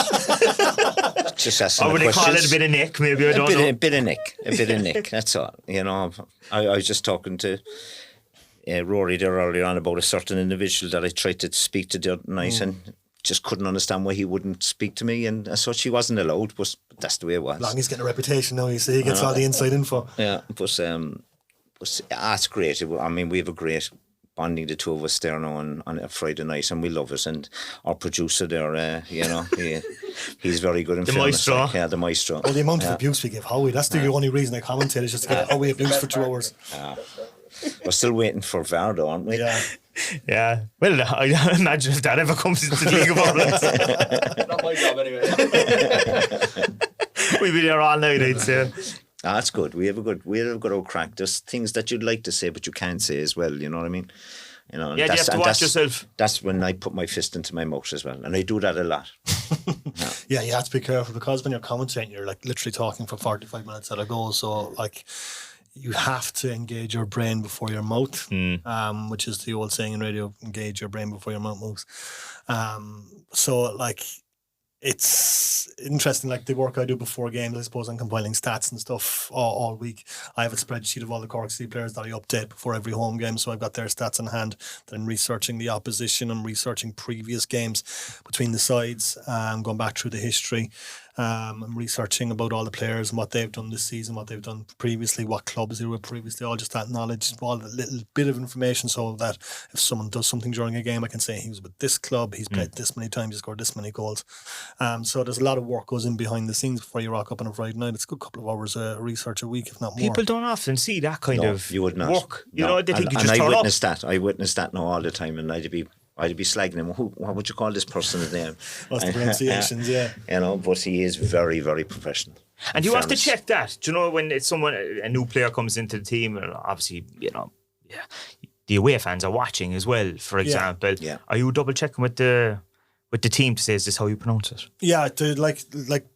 asking. Or would they call it a bit of Nick? Maybe I don't know. A bit of Nick. That's all. You know, I was just talking to Rory there earlier on about a certain individual that I tried to speak to the other night and just couldn't understand why he wouldn't speak to me, and as such he wasn't allowed. But that's the way it was. Long he's getting a reputation now, you see, he gets all the inside info. Yeah, but it's great. I mean, we have a great bonding, the two of us there now on a Friday night, and we love it. And our producer there, you know, he's very good in the fairness. maestro. Yeah, the maestro. Well, the amount of abuse we give Howie, that's the only reason I commentate, is just to get Howie abuse for 2 hours. We're still waiting for VAR though, aren't we? Yeah. Well, I imagine if that ever comes into the League of Ireland. Not my job anyway. We'll be there all night, I'd say. That's good. We have a good old crack. There's things that you'd like to say but you can't say as well, you know what I mean? You know, yeah, you have to watch yourself. That's when I put my fist into my mouth as well, and I do that a lot. Yeah, you have to be careful, because when you're commentating, you're like literally talking for 45 minutes at a go. So like, you have to engage your brain before your mouth, which is the old saying in radio: engage your brain before your mouth moves. So like, it's interesting, like the work I do before games, I suppose, I'm compiling stats and stuff all week. I have a spreadsheet of all the Cork City players that I update before every home game, so I've got their stats in hand. Then I'm researching the opposition, I'm researching previous games between the sides, going back through the history. I'm researching about all the players and what they've done this season, what they've done previously, what clubs they were previously, all just that knowledge, all the little bit of information, so that if someone does something during a game, I can say he was with this club, he's played this many times, he scored this many goals. So there's a lot of work goes in behind the scenes before you rock up on a Friday night. It's a good couple of hours of research a week, if not more. People don't often see that kind of you would not. work. You No. know, they think you and just I turn up. witnessed that. I witnessed that now all the time, and I'd be slagging him. What would you call this person's name? What's the pronunciations, yeah. You know, but he is very, very professional. And you have to Fairness. check that. Do you know, when it's a new player comes into the team, and obviously, you know, the away fans are watching as well, for example. Yeah. Are you double checking with the team to say, is this how you pronounce it? Yeah, like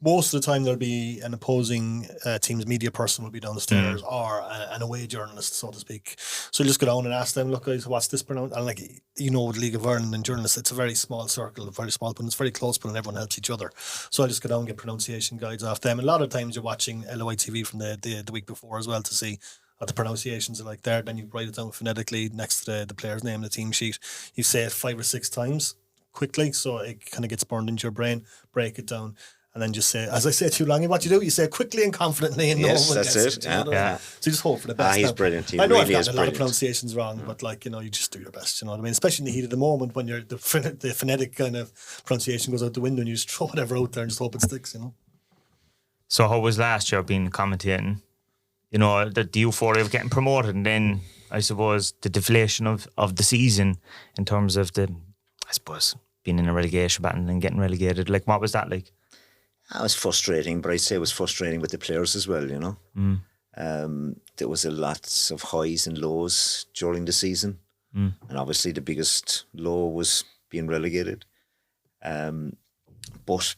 most of the time there'll be an opposing team's media person will be down the stairs or an away journalist, so to speak. So you just go down and ask them, look guys, what's this pronounced? And like, you know, with League of Ireland and journalists, it's a very small circle, very small, but it's very close, but everyone helps each other. So I just go down and get pronunciation guides off them. And a lot of times you're watching LOI TV from the week before as well to see what the pronunciations are like there. Then you write it down phonetically next to the player's name, the team sheet. You say it 5 or 6 times quickly, so it kind of gets burned into your brain. Break it down, and then just say, as I say too long, what you do, you say it quickly and confidently, and Yes, no one that's gets it. it. You know? Yeah. So you just hope for the best. He's Now, brilliant. He I know really I've is gotten a lot of brilliant. pronunciations wrong, but like, you know, you just do your best. You know what I mean? Especially in the heat of the moment when the phonetic kind of pronunciation goes out the window, and you just throw whatever out there and just hope it sticks. You know. So how was last year being commentating? You know, the euphoria of getting promoted, and then I suppose the deflation of the season in terms of being in a relegation battle and then getting relegated. Like, what was that like? That was frustrating, but I'd say it was frustrating with the players as well, you know. There was a lots of highs and lows during the season. And obviously the biggest low was being relegated. But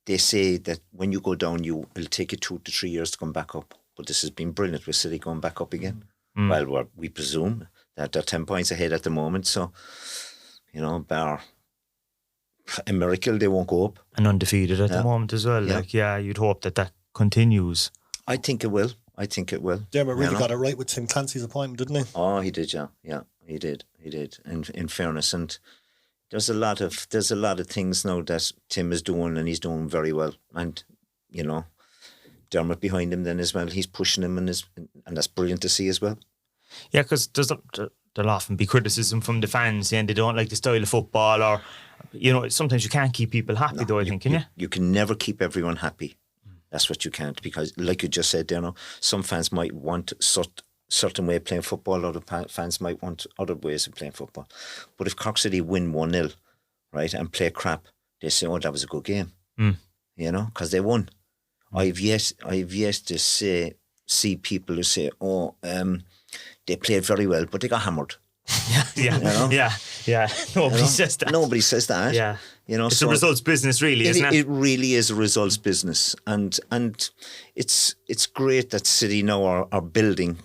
they say that when you go down, it'll take you 2 to 3 years to come back up. But this has been brilliant with City going back up again. Well, we presume that they're 10 points ahead at the moment. So, you know, bar a miracle, they won't go up. And undefeated at the moment as well. Yeah. Like, you'd hope that continues. I think it will. Dermot really You know? got it right with Tim Clancy's appointment, didn't he? Oh, he did, yeah. Yeah, he did. In fairness, and there's a lot of things now that Tim is doing, and he's doing very well. And you know, Dermot behind him then as well. He's pushing him, and that's brilliant to see as well. Yeah, because there'll often be criticism from the fans saying they don't like the style of football, or, you know, sometimes you can't keep people happy though, I think, can you? You can never keep everyone happy. That's what you can't, because like you just said there, you know, some fans might want certain way of playing football, other fans might want other ways of playing football. But if Cork City win 1-0, right, and play crap, they say, oh, that was a good game. You know, because they won. I've yet to see people who say, oh, they played very well, but they got hammered. Yeah. You know? Yeah. Nobody says that. Nobody says that. Yeah. You know, It's a results business, really, isn't it? It really is a results business, and it's great that City now are building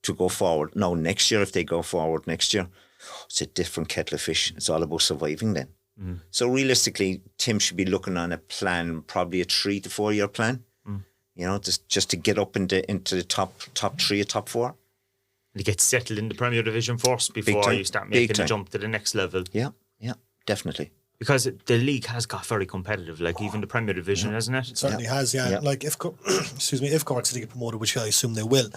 to go forward. Now next year, if they go forward next year, it's a different kettle of fish. It's all about surviving then. So realistically, Tim should be looking on a plan, probably a 3 to 4 year plan. You know, just to get up into the top 3 or top 4. You get settled in the Premier Division first before time. you start Big making the time. jump to the next level. Yeah, definitely. Because the league has got very competitive, like even the Premier Division, hasn't it? It certainly has, yeah. Like if if Cork City get promoted, which I assume they will,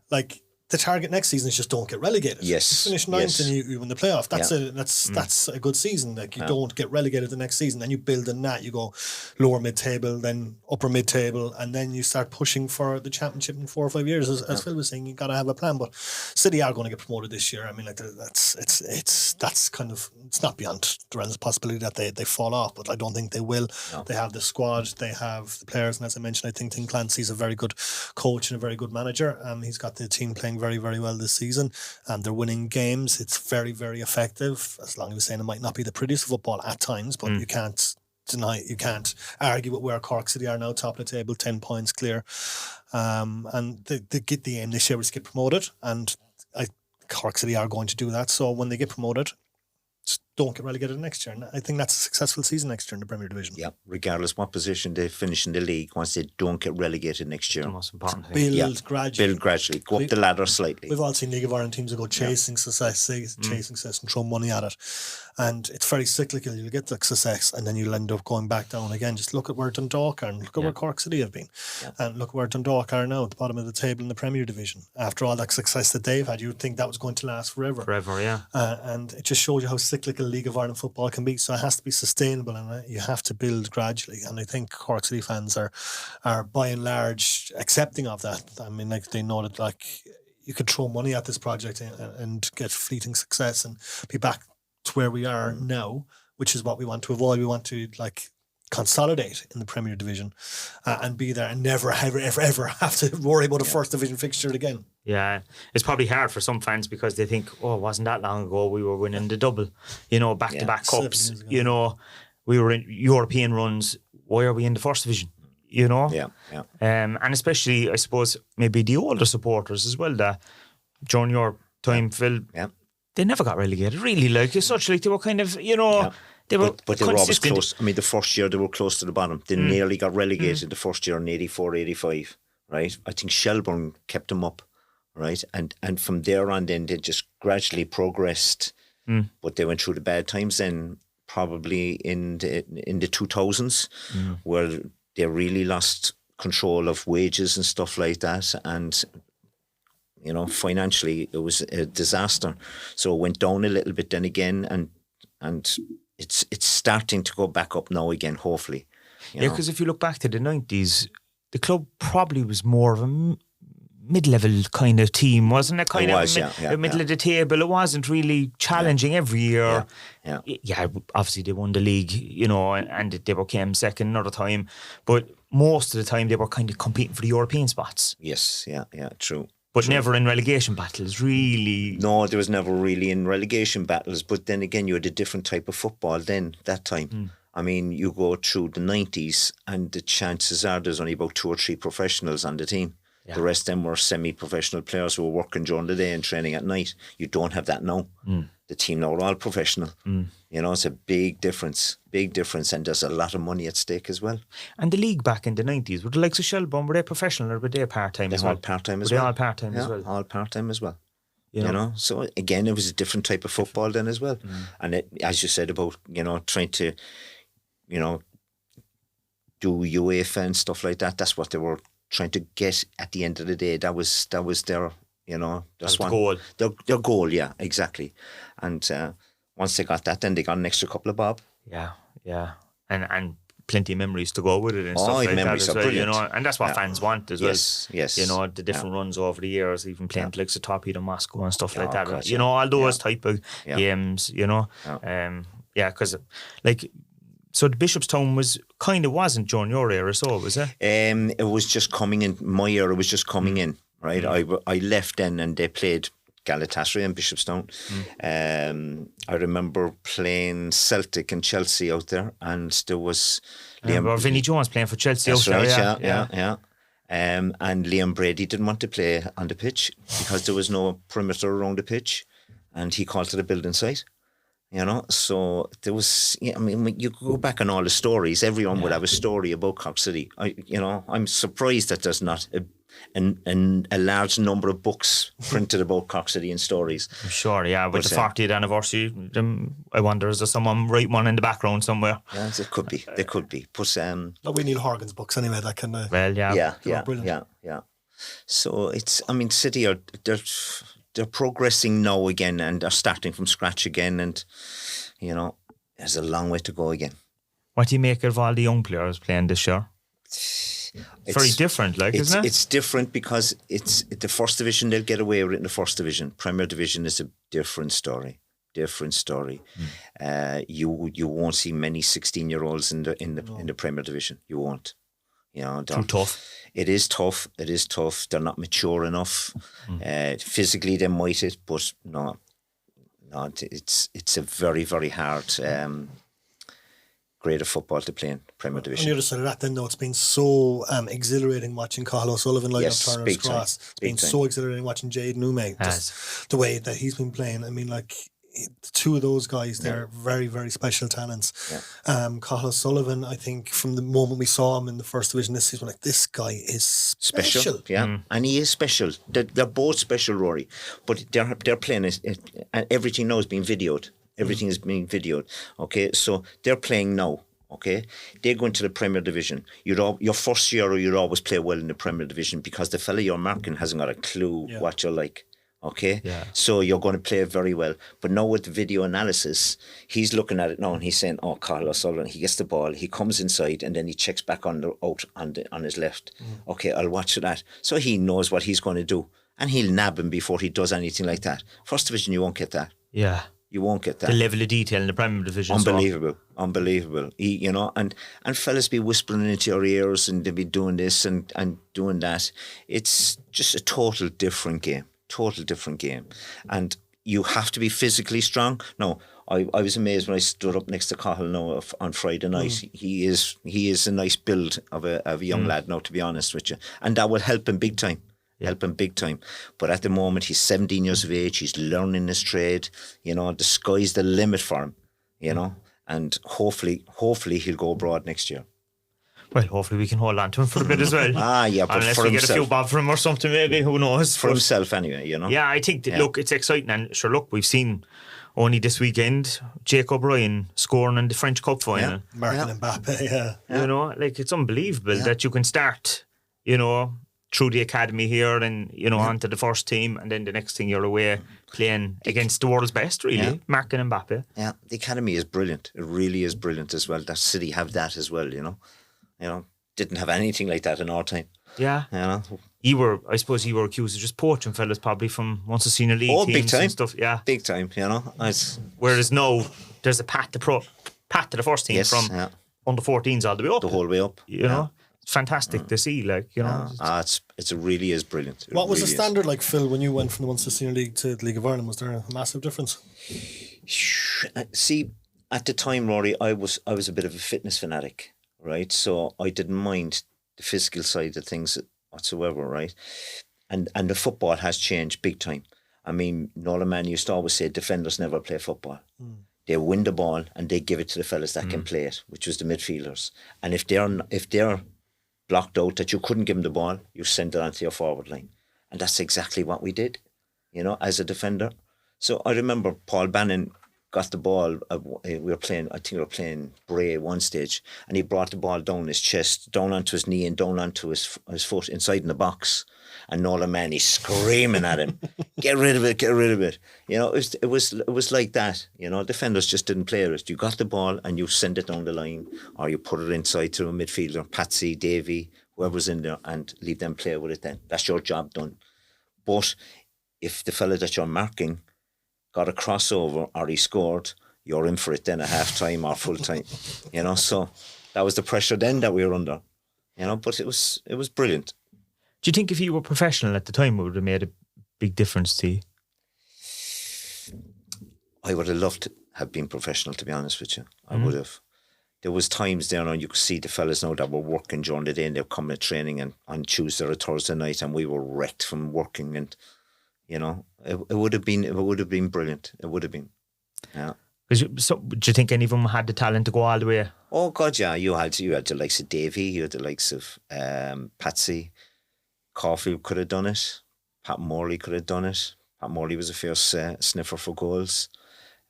like the target next season is just don't get relegated. Yes. You finish ninth and you win the playoff. That's Yeah. that's a good season. Like you don't get relegated the next season. Then you build on that. You go lower mid table, then upper mid table, and then you start pushing for the championship in 4 or 5 years. As Phil was saying, you got to have a plan. But City are going to get promoted this year. I mean, like that's kind of, it's not beyond the realms of possibility that they fall off, but I don't think they will. No. They have the squad, they have the players, and as I mentioned, I think Tim Clancy's a very good coach and a very good manager. He's got the team playing very, very well this season, and they're winning games. It's very, very effective. As long as we're saying it might not be the prettiest football at times, but you can't argue with where Cork City are now, top of the table, 10 points clear. And they get the aim this year is to get promoted, and Cork City are going to do that. So when they get promoted, don't get relegated next year. And I think that's a successful season next year in the Premier Division. Yeah, regardless what position they finish in the league, once they don't get relegated next year. The most important thing. Build gradually. Go up the ladder slightly. We've all seen League of Ireland teams that go chasing success and throw money at it. And it's very cyclical. You'll get the success and then you'll end up going back down again. Just look at where Dundalk are and look at where Cork City have been. Yeah. And look where Dundalk are now at the bottom of the table in the Premier Division. After all that success that they've had, you'd think that was going to last forever. Yeah. And it just shows you how cyclical League of Ireland football can be. So it has to be sustainable and you have to build gradually. And I think Cork City fans are by and large accepting of that. I mean, like they know that like you could throw money at this project and get fleeting success and be back to where we are now, which is what we want to avoid. We want to like consolidate in the Premier Division and be there and never ever have to worry about a first division fixture again. Yeah, it's probably hard for some fans because they think, oh, it wasn't that long ago we were winning the double, back-to-back cups, we were in European runs. Why are we in the first division? And especially, I suppose, maybe the older supporters as well, that during your time, Phil, they never got relegated, really. Like, it's such like they were kind of, they were but they were always close. I mean, the first year they were close to the bottom. They nearly got relegated the first year in 84, 85, right? I think Shelbourne kept them up, right? And from there on then they just gradually progressed. But they went through the bad times then, probably in the 2000s, where they really lost control of wages and stuff like that. And financially, it was a disaster. So it went down a little bit then again, and it's starting to go back up now again, hopefully. Because if you look back to the 90s, the club probably was more of a mid-level kind of team, wasn't it? Middle of the table. It wasn't really challenging every year. Yeah, obviously they won the league, and they came second another time. But most of the time they were kind of competing for the European spots. Yes, true. But never in relegation battles, really. No, there was never really in relegation battles. But then again, you had a different type of football then, that time. I mean, you go through the 90s and the chances are there's only about 2 or 3 professionals on the team. Yeah. The rest of them were semi-professional players who were working during the day and training at night. You don't have that now. The team now are all professional. It's a big difference, and there's a lot of money at stake as well. And the league back in the 90s, were the likes of Shelbourne, were they professional or were they part-time as well? All part-time as well. They all part-time as well? All part-time as well. So again, it was a different type of football then as well. And as you said about, trying to, do UEFA and stuff like that, that's what they were trying to get at the end of the day. That was their, that's goal. Their goal, yeah, exactly. And once they got that, then they got an extra couple of bob. Yeah. And plenty of memories to go with it and stuff like that as well, brilliant. And that's what fans want as well. Yes. The different runs over the years, even playing like the Torpedo Moscow and stuff like that. Course, all those type of games, because so the Bishopstown wasn't during your era, so was it? It was just coming in. My era was just coming in, right? I left then, and they played Galatasaray and Bishopstown. I remember playing Celtic and Chelsea out there, and there was Vinnie Jones playing for Chelsea. That's right, yeah. And Liam Brady didn't want to play on the pitch because there was no perimeter around the pitch, and he called it a building site. So there was, when you go back on all the stories, everyone would have a story about Cork City. I'm surprised that there's not a large number of books printed about Cork City and stories. I'm sure, with the 40th anniversary, I wonder, is there someone write one in the background somewhere? Yeah, it could be. They could be. But we need Horgan's books anyway. That can. Yeah. So it's, City are they're progressing now again, and they're starting from scratch again, and there's a long way to go again. What do you make of all the young players playing this year? It's very different, isn't it? It's different because it's the first division. They'll get away with it in the first division. Premier division is a different story. You won't see many 16-year-olds in the Premier division. You won't. Too tough. It is tough. They're not mature enough. Physically, they might it, but no. It's a very, very hard grade of football to play in Premier Division. On the other side of that, then, though, it's been so exhilarating watching Cathal O'Sullivan light up Turner's Cross. It's been so exhilarating watching Jade Nume. Just the way that he's been playing. the two of those guys, they're very, very special talents. Cathal O'Sullivan, I think from the moment we saw him in the first division this season, like, this guy is special. Yeah, and he is special. They're both special, Rory, but they're playing and everything now is being videoed. Everything is being videoed. Okay, so they're playing now. Okay, they go into the Premier Division. Your first year, you'd always play well in the Premier Division because the fella you're marking hasn't got a clue what you're like. Okay, so you're going to play very well. But now with the video analysis, he's looking at it now and he's saying, "Oh, Cathal O'Sullivan, he gets the ball, he comes inside, and then he checks back on his left. Okay, I'll watch that." So he knows what he's going to do, and he'll nab him before he does anything like that. First Division, you won't get that. Yeah. You won't get that. The level of detail in the Premier Division. Unbelievable. And fellas be whispering into your ears and they be doing this and doing that. It's just a total different game. And you have to be physically strong. No, I was amazed when I stood up next to Cathal now on Friday night. He is a nice build of a young lad now, to be honest with you. And that will help him big time. But at the moment, he's 17 years of age. He's learning his trade. The sky's the limit for him. And hopefully he'll go abroad next year. Well, hopefully we can hold on to him for a bit as well. But unless for we himself. get a few bob from him or something, maybe, who knows? For himself anyway, Yeah, I think that, look, it's exciting. And sure, look, we've seen only this weekend Jacob Ryan scoring in the French Cup final. Martin Mbappe, It's unbelievable that you can start, through the academy here and, onto the first team, and then the next thing you're away playing against the world's best, really, Martin Mbappe. Yeah, the academy is brilliant. It really is brilliant as well. That City have that as well, Didn't have anything like that in our time. Yeah. I suppose you were accused of just poaching fellas probably from once a senior league teams big time. And stuff. Yeah. Big time, Whereas now there's a path to the first team from under 14s all the way up. The whole way up. It's fantastic to see, it really is brilliant. What was the standard like, Phil, when you went from the Munster Senior League to the League of Ireland? Was there a massive difference? See, at the time, Rory, I was a bit of a fitness fanatic, right? So I didn't mind the physical side of things whatsoever, right? And the football has changed big time. I mean, Nolan Mann used to always say defenders never play football. They win the ball and they give it to the fellas that can play it, which was the midfielders. And if they're blocked out that you couldn't give them the ball, you send it onto your forward line. And that's exactly what we did, as a defender. So I remember Paul Bannon got the ball. We were playing Bray at one stage, and he brought the ball down his chest, down onto his knee and down onto his foot inside in the box. And Nolan Mann, he's screaming at him, get rid of it. It was like that. Defenders just didn't play it. You got the ball and you send it down the line, or you put it inside to a midfielder, Patsy, Davy, whoever's in there, and leave them play with it then. That's your job done. But if the fella that you're marking got a crossover or he scored, you're in for it then at half time or full time. So that was the pressure then that we were under. But it was brilliant. Do you think if you were professional at the time, it would have made a big difference to you? I would have loved to have been professional, to be honest with you. I would have. There was times there now you could see the fellas now that were working during the day and they'd come to training and on Tuesday or Thursday night and we were wrecked from working, and it would have been brilliant. It would have been. Yeah. So, do you think any of them had the talent to go all the way? Oh God, yeah. You had the likes of Davy, you had the likes of Patsy. Caulfield could have done it. Pat Morley could have done it. Pat Morley was a fierce sniffer for goals.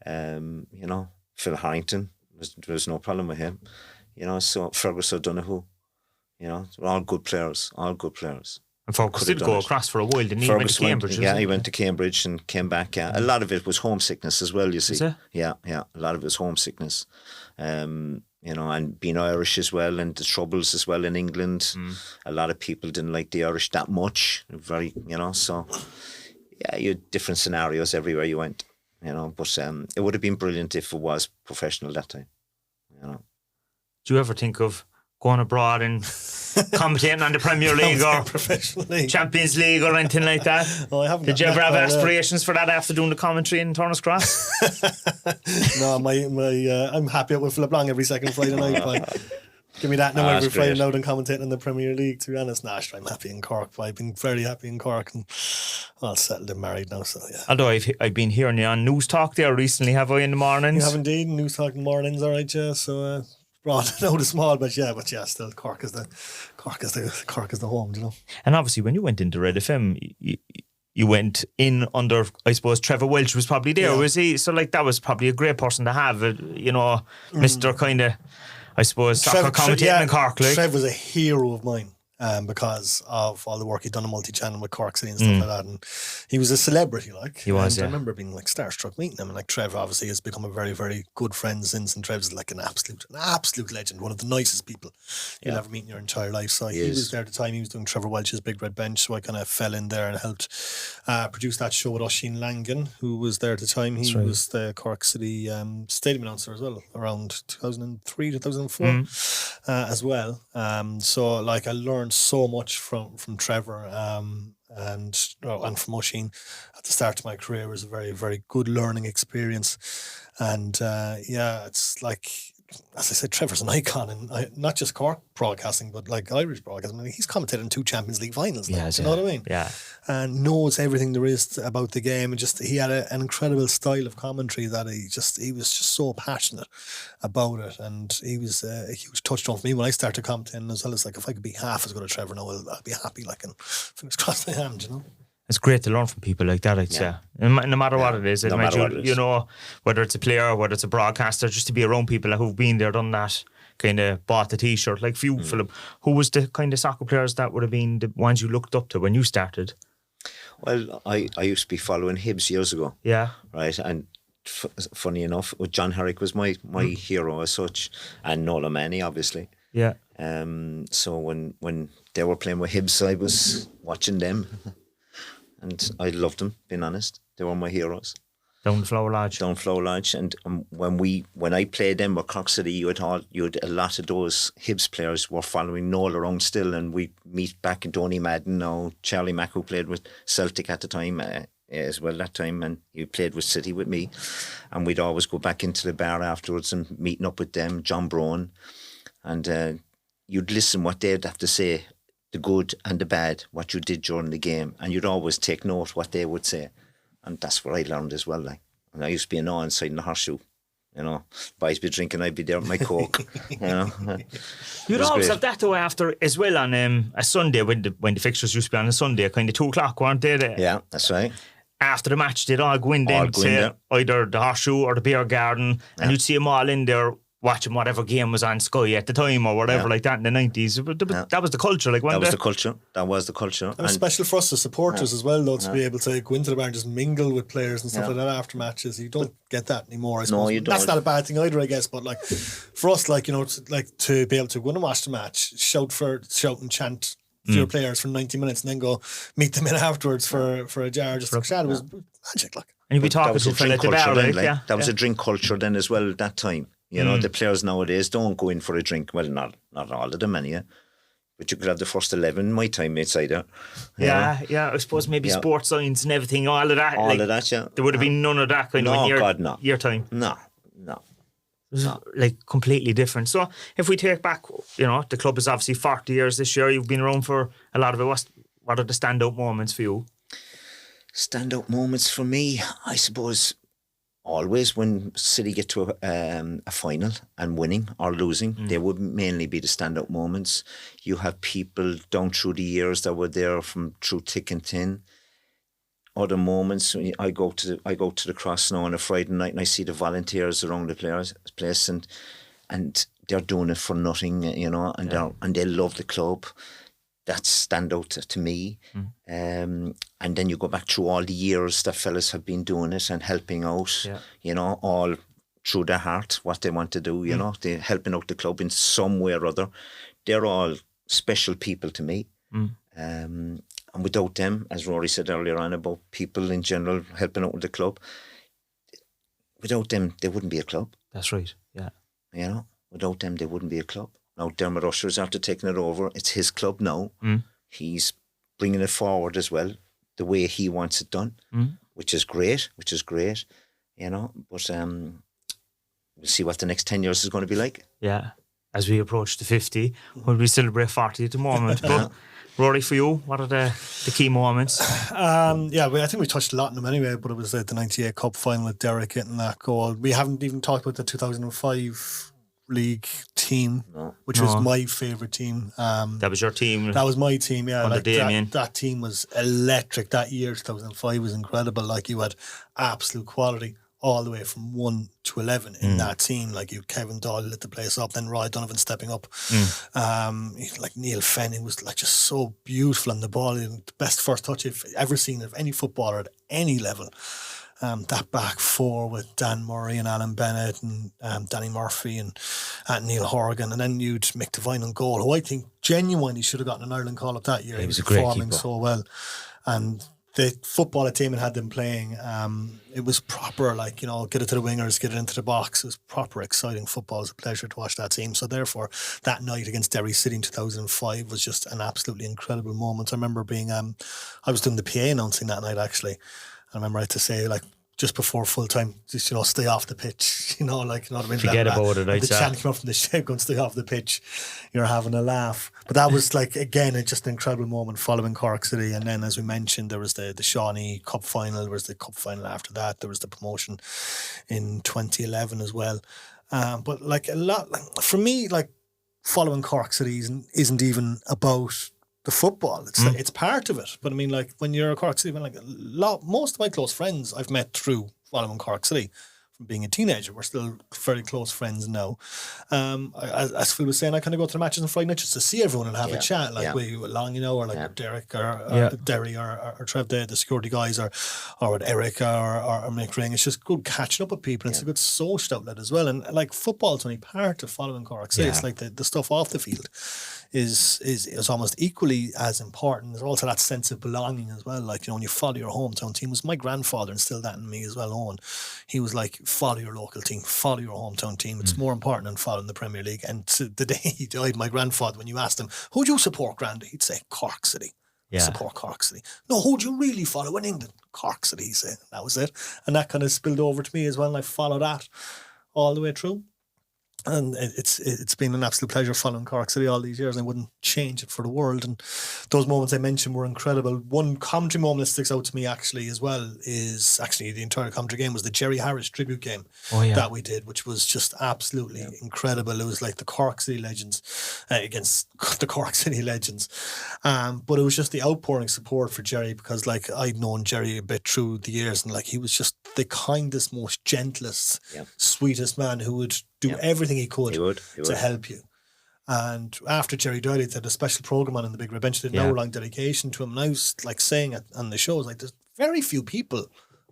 Phil Harrington, there was no problem with him. So Fergus O'Donoghue. They're all good players. And Fergus did go across for a while, didn't he? He went to Cambridge. He went to Cambridge and came back. Yeah. A lot of it was homesickness as well, you see. Is it? Yeah. A lot of it was homesickness. And being Irish as well, and the troubles as well in England. A lot of people didn't like the Irish that much. So yeah, you had different scenarios everywhere you went. But it would have been brilliant if it was professional that time. Do you ever think of going abroad and commentating on the Premier League or professionally Champions League or anything like that? Oh, I haven't. Did you ever have aspirations for that after doing the commentary in Turner's Cross? No, I'm happy with Philip Long every second Friday night. Give me that now every it's Friday great. now than commentating in the Premier League. To be honest, I'm happy in Cork. I've been very happy in Cork and all settled and married now. So yeah. Although I've been hearing you on News Talk there recently, have I, in the mornings? You have indeed. News talking mornings, all right, yeah. So broad no the small, but yeah, still Cork is the home, you know. And obviously when you went into Red FM, you went in under, I suppose, Trevor Welch was probably there, was he? So like that was probably a great person to have, Mr. kind of, I suppose, soccer commentating in Cork. Like. Trev was a hero of mine. Because of all the work he'd done on multi-channel with Cork City and stuff like that, and he was a celebrity, like he was. I remember being like starstruck meeting him, and like Trev obviously has become a very, very good friend since, and Trev's like an absolute legend, one of the nicest people you'll ever meet in your entire life. So he was there at the time. He was doing Trevor Welch's Big Red Bench, so I kind of fell in there and helped produce that show with Oisin Langan, who was there at the time. He was the Cork City stadium announcer as well, around 2003, 2004 as well. So like I learned so much from Trevor and from Oisin at the start of my career. It was a very, very good learning experience, and it's like, as I said, Trevor's an icon, and not just Cork broadcasting, but like Irish broadcasting. I mean, he's commentated in 2 Champions League finals. You know what I mean? Yeah. And knows everything there is about the game, and just he had an incredible style of commentary that he was just so passionate about it, and he was a huge touchstone for me when I started commentating as well. It's like, if I could be half as good as Trevor now, I'll be happy. Like, and fingers crossed I am, you know. It's great to learn from people like that, I'd say. No matter what it is. You know, whether it's a player, whether it's a broadcaster, just to be around people who've been there, done that, kind of bought the T-shirt. Like for you, Philip, who was the kind of soccer players that would have been the ones you looked up to when you started? Well, I used to be following Hibs years ago. Yeah. Right, and funny enough, John Herrick was my hero as such, and Nola Manny, obviously. Yeah. So when they were playing with Hibs, I was watching them. And I loved them, being honest. They were my heroes. Down Flower Lodge. And when I played them with Cork City, you had a lot of those Hibs players were following Noel around still, and we meet back in Donny Madden now. Charlie Mack, who played with Celtic at the time as well that time, and he played with City with me, and we'd always go back into the bar afterwards and meeting up with them, John Brown, and you'd listen what they'd have to say, the good and the bad, what you did during the game, and you'd always take note what they would say, and that's what I learned as well. Like, and I used to be an awe inside in the horseshoe, you know, boys be drinking, I'd be there with my coke, you know. You'd always have that though after as well on a Sunday when the fixtures used to be on a Sunday, kind of 2:00, weren't they? Yeah, that's right. After the match, they'd all go in then to either the horseshoe or the beer garden, and you'd see them all in there watching whatever game was on Sky at the time or whatever like that in the 90s. That was the culture. Like, that was the culture. That was the culture. It was special for us as supporters as well, though, to be able to go into the bar and just mingle with players and stuff like that after matches. You don't get that anymore, I suppose. No, you don't. That's not a bad thing either, I guess, but like for us, like, you know, to be able to go and watch the match, shout and chant for your players for 90 minutes and then go meet them in afterwards for a jar just for chat. It was magic, like. And you'd be talking to a fella at the bar, that was a drink culture then as well at that time. You know, the players nowadays don't go in for a drink. Well, not all of them, anyway. But you could have the first 11, my time inside there. I suppose maybe sports science and everything, all of that. All of that, yeah. There would have been none of that kind of in your time. No. It was like completely different. So if we take back, you know, the club is obviously 40 years this year. You've been around for a lot of it. What are the standout moments for you? Standout moments for me, I suppose, always when City get to a final and winning or losing, they would mainly be the standout moments. You have people down through the years that were there from through thick and thin. Other moments, I go to the Cross now on a Friday night and I see the volunteers around the place and they're doing it for nothing, you know, and they love the club. That stand out to me. And then you go back through all the years that fellas have been doing it and helping out, you know, all through their heart, what they want to do, you know, they're helping out the club in some way or other. They're all special people to me. And without them, as Rory said earlier on about people in general helping out with the club, without them, there wouldn't be a club. That's right, yeah. You know, without them, there wouldn't be a club. Now Dermot Usher's after taking it over. It's his club now. He's bringing it forward as well, the way he wants it done, which is great, you know. But we'll see what the next 10 years is going to be like. Yeah. as we approach the 50, when we celebrate 40 at the moment. But Rory, for you, what are the key moments? I think we touched a lot on them anyway, but it was the 98 Cup final with Derek getting that goal. We haven't even talked about the 2005 league team, which was my favourite team. That was your team? That was my team, yeah. Under Damien. That team was electric. That year, 2005, was incredible. Like, you had absolute quality all the way from 1 to 11 in that team. Like, you Kevin Doyle lit the place up, then Roy Donovan stepping up. Like Neil Fenning was like just so beautiful on the ball. The best first touch I've ever seen of any footballer at any level. That back four with Dan Murray and Alan Bennett and Danny Murphy and Neil Horgan, and then you'd Mick Devine on goal, who I think genuinely should have gotten an Ireland call-up that year. He was a performing great keeper. so well. And the football that Damon had them playing, it was proper, like, you know, get it to the wingers, get it into the box. It was proper exciting football. It was a pleasure to watch that team. So therefore, that night against Derry City in 2005 was just an absolutely incredible moment. I remember being, I was doing the PA announcing that night, actually. I remember I had to say, like, just before full time, just, you know, stay off the pitch, you know, like, you know what I mean? Forget about it, the chant came up from the shed, going, stay off the pitch, you're having a laugh. But that was, like, again, just an incredible moment following Cork City. And then, as we mentioned, there was the Shawnee Cup final, there was the Cup final after that, there was the promotion in 2011 as well. But, like, a lot, for me, like, following Cork City isn't even about the football. It's like, it's part of it. But I mean, like, when you're a Cork City, like, most of my close friends I've met through following Cork City from being a teenager. We're still very close friends now. As Phil was saying, I kind of go to the matches on Friday night just to see everyone and have a chat, like with Long, you know, or like with Derek or Derry or Trev, the security guys, or with Eric or Mick Ring. It's just good catching up with people. It's a good social outlet as well. And like, football's only part of following Cork City. It's like the stuff off the field is almost equally as important. There's also that sense of belonging as well. Like, you know, when you follow your hometown team, was my grandfather instilled that in me as well, Owen. He was like, follow your local team, follow your hometown team. It's more important than following the Premier League. And to the day he died, my grandfather, when you asked him, who do you support, Grandy? He'd say, Cork City. Support Cork City. No, who do you really follow in England? Cork City, he said. That was it. And that kind of spilled over to me as well, and I followed that all the way through. And it's been an absolute pleasure following Cork City all these years. I wouldn't change it for the world. And those moments I mentioned were incredible. One commentary moment that sticks out to me actually as well is actually the entire commentary game was the Jerry Harris tribute game that we did, which was just absolutely incredible. It was like the Cork City legends against the Cork City legends. But it was just the outpouring support for Jerry, because like, I'd known Jerry a bit through the years, and like, he was just the kindest, most gentlest, sweetest man who would do everything he could to help you. And after Jerry died, he did a special programme on in the Big Red Bench, did an hour-long dedication to him. And I was like saying it on the shows, like, there's very few people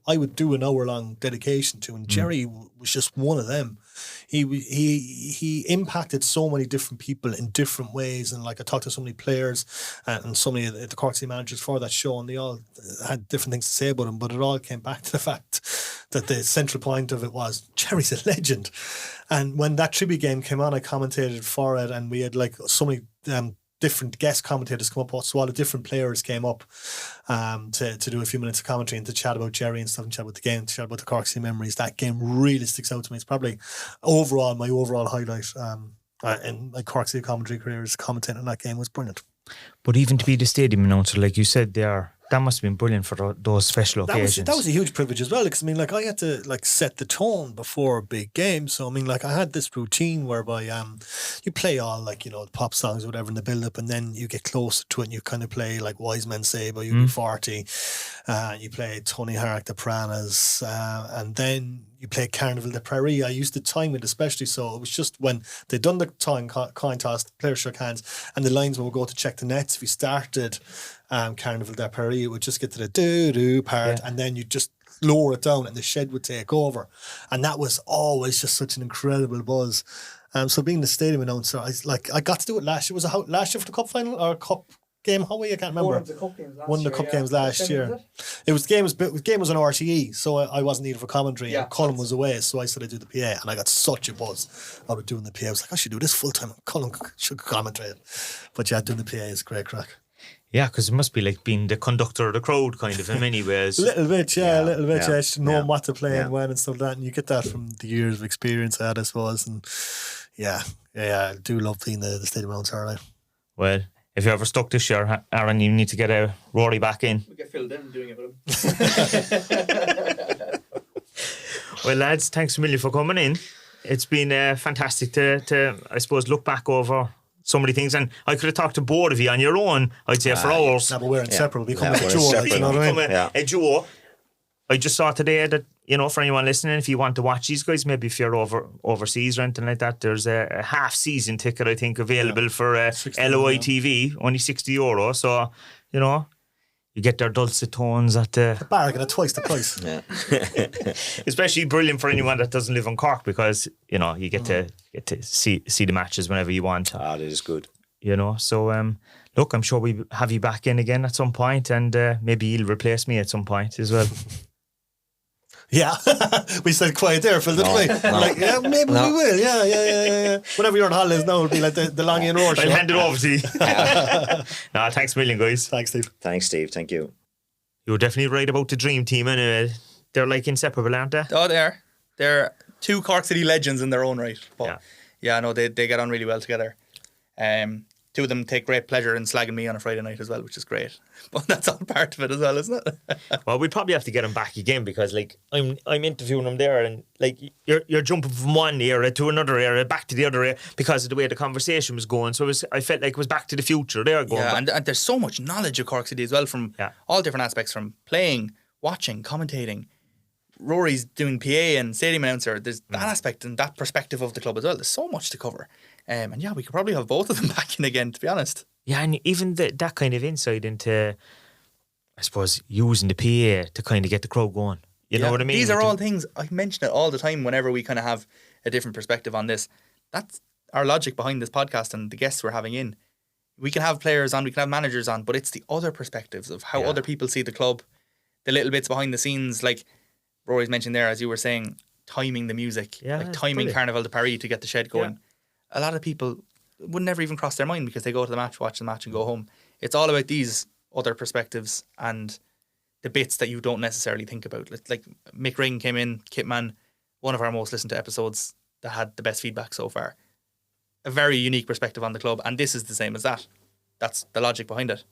I would do an hour-long dedication to, and Jerry was just one of them. He impacted so many different people in different ways, and like, I talked to so many players and so many of the Cork City managers for that show, and they all had different things to say about him, but it all came back to the fact that the central point of it was Jerry's a legend. And when that tribute game came on, I commentated for it, and we had like so many different guest commentators come up, so all the different players came up to do a few minutes of commentary and to chat about Jerry and stuff, and chat about the game, to chat about the Cork City memories. That game really sticks out to me. It's probably my overall highlight in my Cork City commentary career, is commentating on that game. Was brilliant. But even to be the stadium announcer, like you said there, that must have been brilliant for those special occasions. That was a huge privilege as well, because I mean, like, I had to like set the tone before big games. So I mean, like, I had this routine whereby you play all, like, you know, pop songs or whatever in the build up, and then you get closer to it and you kind of play like Wise Men Say by UB40, you play Tony Hart, the Piranhas, and then you play Carnival de Paris. I used to time it especially, so it was just when they'd done the coin toss, the players shook hands, and the linesman would go to check the nets. If you started Carnival de Paris, it would just get to the do part, and then you just lower it down and the shed would take over. And that was always just such an incredible buzz. So being the stadium announcer, I got to do it last year. Was it last year for the cup final or cup game, Howie? I can't remember. One of the cup games last year. It was game was on RTE, so I wasn't needed for commentary. And Colin was away, so I said I'd do the PA, and I got such a buzz out of doing the PA. I was like, I should do this full time. Colin should commentate. But doing the PA is great crack. Yeah, because it must be like being the conductor of the crowd, kind of, in many ways. A little bit. Knowing what to play and when and stuff like that. And you get that from the years of experience I had, I suppose. And Yeah, I do love being the stadium announcer. Right? Well, if you're ever stuck this year, Aaron, you need to get Rory back in. We get filled in doing it with him. Well, lads, thanks a million for coming in. It's been fantastic to, I suppose, look back over so many things. And I could have talked to both of you on your own, I'd say, for hours. No, but we're inseparable. We become Yeah, a we're duo. Like, inseparable. you know what I mean? A duo. I just saw today that, you know, for anyone listening, if you want to watch these guys, maybe if you're overseas or anything like that, there's a half-season ticket, I think, available for LOI TV, only €60. So, you know, you get their dulcet tones at the... Bargain at twice the price. Yeah. Especially brilliant for anyone that doesn't live in Cork, because, you know, you get to see the matches whenever you want. That is good. You know, so look, I'm sure we have you back in again at some point, and maybe you'll replace me at some point as well. Yeah, we said quiet there, Phil, didn't we? Like, yeah, maybe we will. Yeah. Whenever you're on holidays now, it'll be like the Long Ian Roar show. I'll hand it over to you. No, thanks a million, guys. Thanks, Steve. Thanks, Steve. Thank you. You were definitely right about the dream team anyway. They're like inseparable, aren't they? Oh, they are. They're two Cork City legends in their own right. But yeah, no, they get on really well together. Two of them take great pleasure in slagging me on a Friday night as well, which is great. But that's all part of it as well, isn't it? Well, we'd probably have to get him back again, because like I'm interviewing him there, and like you're jumping from one era to another era, back to the other era, because of the way the conversation was going. So I felt like it was back to the future there going. Yeah, and there's so much knowledge of Cork City as well, from all different aspects, from playing, watching, commentating. Rory's doing PA and stadium announcer. There's that aspect and that perspective of the club as well. There's so much to cover. And yeah, we could probably have both of them back in again, to be honest. Yeah, and even that kind of insight into, I suppose, using the PA to kind of get the crowd going. You know what I mean? These are all things, I mention it all the time whenever we kind of have a different perspective on this. That's our logic behind this podcast and the guests we're having in. We can have players on, we can have managers on, but it's the other perspectives of how other people see the club, the little bits behind the scenes, like Rory's mentioned there, as you were saying, timing the music, like timing brilliant. Carnival de Paris to get the shed going. Yeah. A lot of people would never even cross their mind because they go to the match, watch the match and go home. It's all about these other perspectives and the bits that you don't necessarily think about. Like Mick Ring came in, Kitman, one of our most listened to episodes that had the best feedback so far. A very unique perspective on the club, and this is the same as that. That's the logic behind it.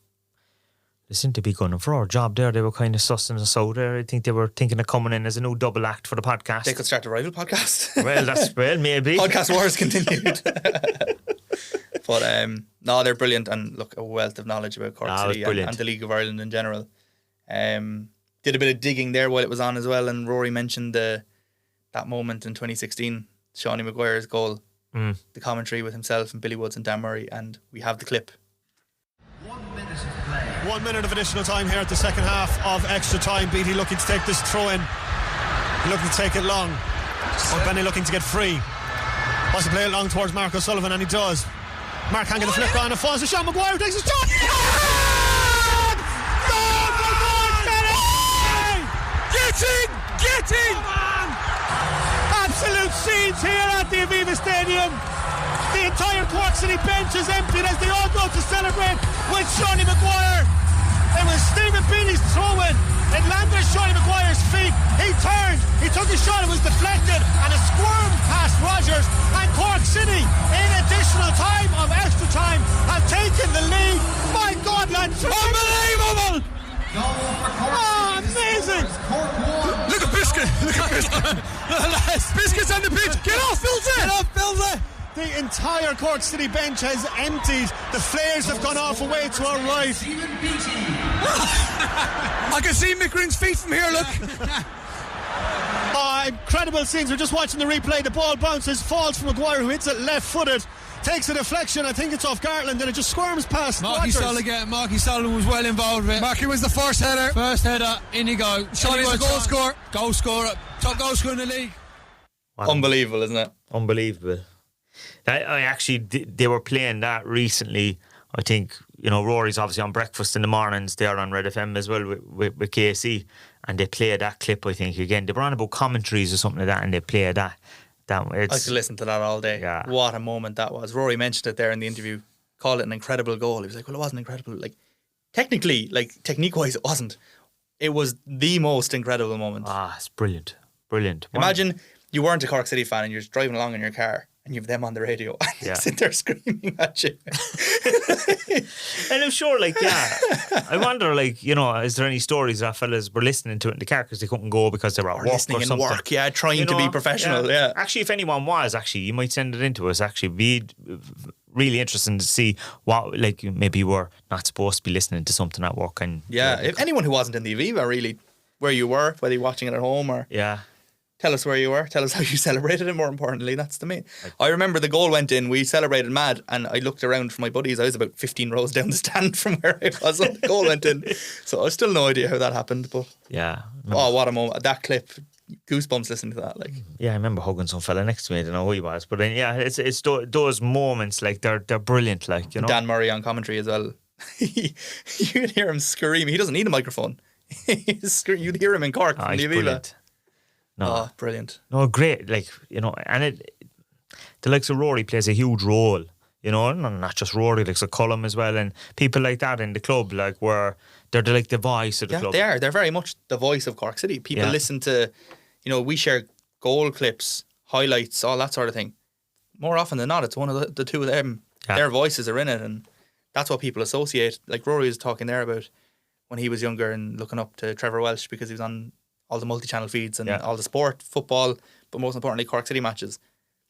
They seem to be going for our job there. They were kind of sussing us out there. I think they were thinking of coming in as a new double act for the podcast. They could start a rival podcast. Well, maybe. Podcast wars continued. But no, they're brilliant, and look, a wealth of knowledge about Cork City and the League of Ireland in general. Did a bit of digging there while it was on as well, and Rory mentioned that moment in 2016, Seanie Maguire's goal, the commentary with himself and Billy Woods and Dan Murray, and we have the clip. 1 minute of additional time here at the second half of extra time. Beattie looking to take this throw in. Looking to take it long. Benny looking to get free. Wants to play it long towards Mark O'Sullivan, and he does. Mark can't get the flick on, and falls to Sean Maguire, takes a shot. Get in! Absolute scenes here at the Aviva Stadium. The entire Cork City bench is emptied as they all go to celebrate with Seanie Maguire. It was Stephen Beattie's throw-in. It landed at Seanie Maguire's feet. He turned, he took a shot, it was deflected, and it squirmed past Rogers. And Cork City, in additional time of extra time, have taken the lead. My God, lads! Unbelievable! Oh, amazing! Look at Biscuit! Biscuit's on the pitch! Get off, Filza! Get off, Filza! The entire Cork City bench has emptied. The flares have gone off away to our right. I can see Mick Ring's feet from here, look. Incredible scenes. We're just watching the replay. The ball bounces, falls from Maguire, who hits it left-footed. Takes a deflection, I think it's off Gartland, and it just squirms past Marky Sullivan was well involved with it. Marky was the first header. In you go. Seanie was a goal scorer, top goal scorer in the league. Wow. Unbelievable, isn't it? Unbelievable. I actually, they were playing that recently. I think, you know, Rory's obviously on breakfast in the mornings there on Red FM as well with KC, and they played that clip, I think, again. They were on about commentaries or something like that, and they played that. I could listen to that all day. Yeah. What a moment that was. Rory mentioned it there in the interview, called it an incredible goal. He was like, well, it wasn't incredible. Like, technically, like, technique-wise, it wasn't. It was the most incredible moment. It's brilliant. Brilliant. Imagine you weren't a Cork City fan and you're just driving along in your car and you have them on the radio and they Yeah. sit there screaming at you. And I'm sure, like, yeah, I wonder, like, you know, is there any stories that fellas were listening to it in the car because they couldn't go because they were at Or work listening or in something? work, yeah, trying You to be know, professional, yeah. Actually, if anyone was, actually, you might send it in to us. Actually, be really interesting to see what, like, maybe you were not supposed to be listening to something at work. And Yeah, if anyone who wasn't in the Aviva, really, where you were, whether you're watching it at home or yeah. tell us where you were, tell us how you celebrated it, more importantly. That's the main. I remember the goal went in, we celebrated mad, and I looked around for my buddies. I was about 15 rows down the stand from where I was when the goal went in. So I still no idea how that happened, but Yeah. oh, what a moment. That clip, goosebumps listening to that. Like, Yeah, I remember hugging some fella next to me. I don't know who he was, but then, yeah, it's those moments, like, they're brilliant, like, you know. Dan Murray on commentary as well. You could hear him screaming. He doesn't need a microphone. You'd hear him in Cork from he's the Aviva. brilliant. No, Oh, brilliant. no, great, like, you know, and the likes of Ruairí plays a huge role, you know, not just Ruairí, like, so Cullum as well, and people like that in the club, like, where they're like the voice of the Yeah, club. they are. They're very much the voice of Cork City. People Yeah. listen to, you know, we share goal clips, highlights, all that sort of thing. More often than not, it's one of the two of them. Yeah. Their voices are in it, and that's what people associate. Like Rory was talking there about when he was younger and looking up to Trevor Welsh because he was on all the multi-channel feeds and Yeah. all the sport, football, but most importantly, Cork City matches.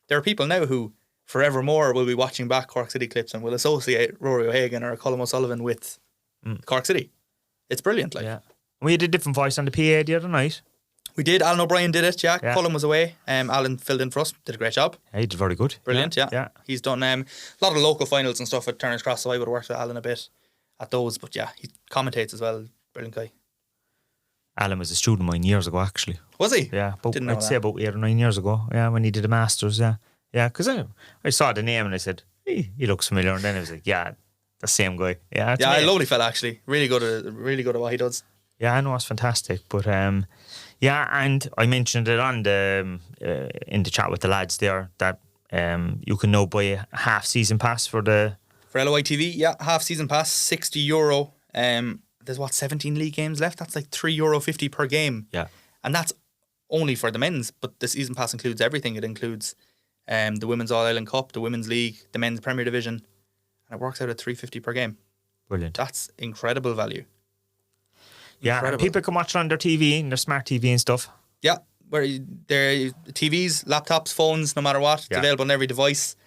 There are people now who forevermore will be watching back Cork City clips and will associate Ruairí O'Hagan or Colm O'Sullivan with Cork City. It's brilliant. Like, Yeah. We had a different voice on the PA the other night. we did. Alan O'Brien did it. Yeah, Yeah. Colin was away. Alan filled in for us. Did a great job. Yeah, he did very good. Brilliant. Yeah. Yeah. He's done a lot of local finals and stuff at Turner's Cross. So I would have worked with Alan a bit at those. But yeah, he commentates as well. Brilliant guy. Alan was a student of mine years ago, actually. Was he? Yeah, but Didn't know I'd say that. about 8 or 9 years ago. Yeah, when he did a masters. Yeah, yeah, because I saw the name and I said, hey, he looks familiar, and then I was like, yeah, the same guy. Yeah, it's Yeah, a me. lovely fella actually. Really good at what he does. Yeah, I know it's fantastic, but yeah, and I mentioned it on the in the chat with the lads there that you can now buy a half season pass for the. For LOI TV, yeah, half season pass, €60. There's 17 league games left. That's like €3.50 per game. Yeah. And that's only for the men's, but the season pass includes everything. It includes the Women's All-Ireland Cup, the Women's League, the Men's Premier Division, and it works out at $3.50 per game. Brilliant. That's incredible value. Yeah, and incredible. people can watch it on their TV and their smart TV and stuff. Yeah, where there TVs, laptops, phones, no matter what, it's Yeah. available on every device.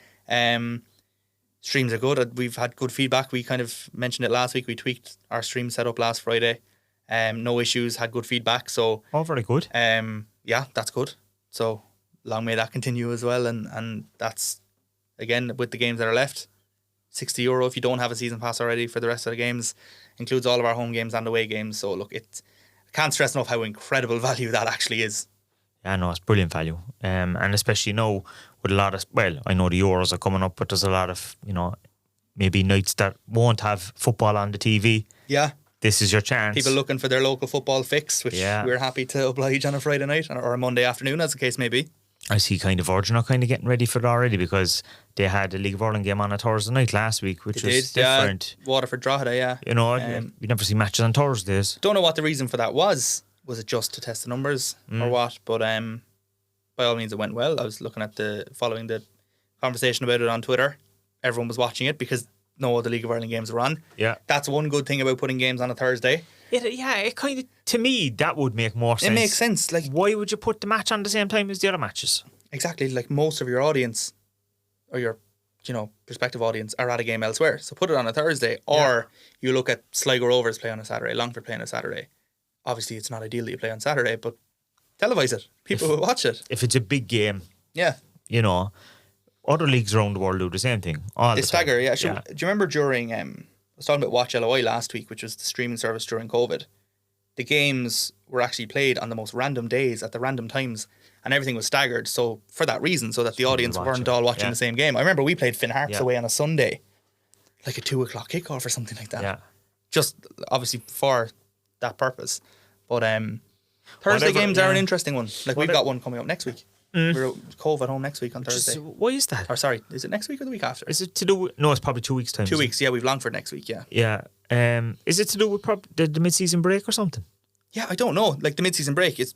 Streams are good. We've had good feedback. We kind of mentioned it last week. We tweaked our stream setup last Friday. No issues. Had good feedback. So Oh, very good. yeah, that's good. So long may that continue as well. And that's again with the games that are left, €60 if you don't have a season pass already for the rest of the games. Includes all of our home games and away games. So look, I can't stress enough how incredible value that actually is. Yeah, no, it's brilliant value. And especially now with a lot of, well, I know the Euros are coming up, but there's a lot of, you know, maybe nights that won't have football on the TV. Yeah. This is your chance. People looking for their local football fix, which Yeah. we're happy to oblige on a Friday night or a Monday afternoon, as the case may be. I see kind of Virgin are kind of getting ready for it already because they had a League of Ireland game on a Thursday night last week, which They was did, yeah. different. Waterford Drogheda, yeah. You know, you never see matches on Thursdays. Don't know what the reason for that was. Was it just to test the numbers or what? But by all means, it went well. I was looking at following the conversation about it on Twitter. Everyone was watching it because no other League of Ireland games were on. Yeah. That's one good thing about putting games on a Thursday. It kind of, to me, that would make more sense. It makes sense. Like, Why would you put the match on the same time as the other matches? exactly, like most of your audience or your, prospective audience are at a game elsewhere. So put it on a Thursday, or you look at Sligo Rovers play on a Saturday, Longford play on a Saturday. Obviously, it's not ideal that you play on Saturday, but televise it. People will watch it. If it's a big game, Yeah. you know, other leagues around the world do the same thing. All They the time. stagger, yeah. Do you remember during, I was talking about Watch LOI last week, which was the streaming service during COVID. The games were actually played on the most random days at the random times, and everything was staggered. So for that reason, so that the audience watch weren't it. all watching Yeah. the same game. I remember we played Finn Harps Yeah. away on a Sunday, like a 2:00 kickoff or something like that. Yeah. Just obviously for that purpose. But Thursday Whatever, games are an yeah. interesting one. Like we've got one coming up next week. We're Cove at home next week on Thursday. Why is that? Or sorry, is it next week or the week after? Is it to do with, no, it's probably 2 weeks' time. 2 isn't it? weeks, yeah. We've Longford next week, yeah. Yeah. Is it to do with the mid-season break or something? Yeah, I don't know. Like the mid-season break, it's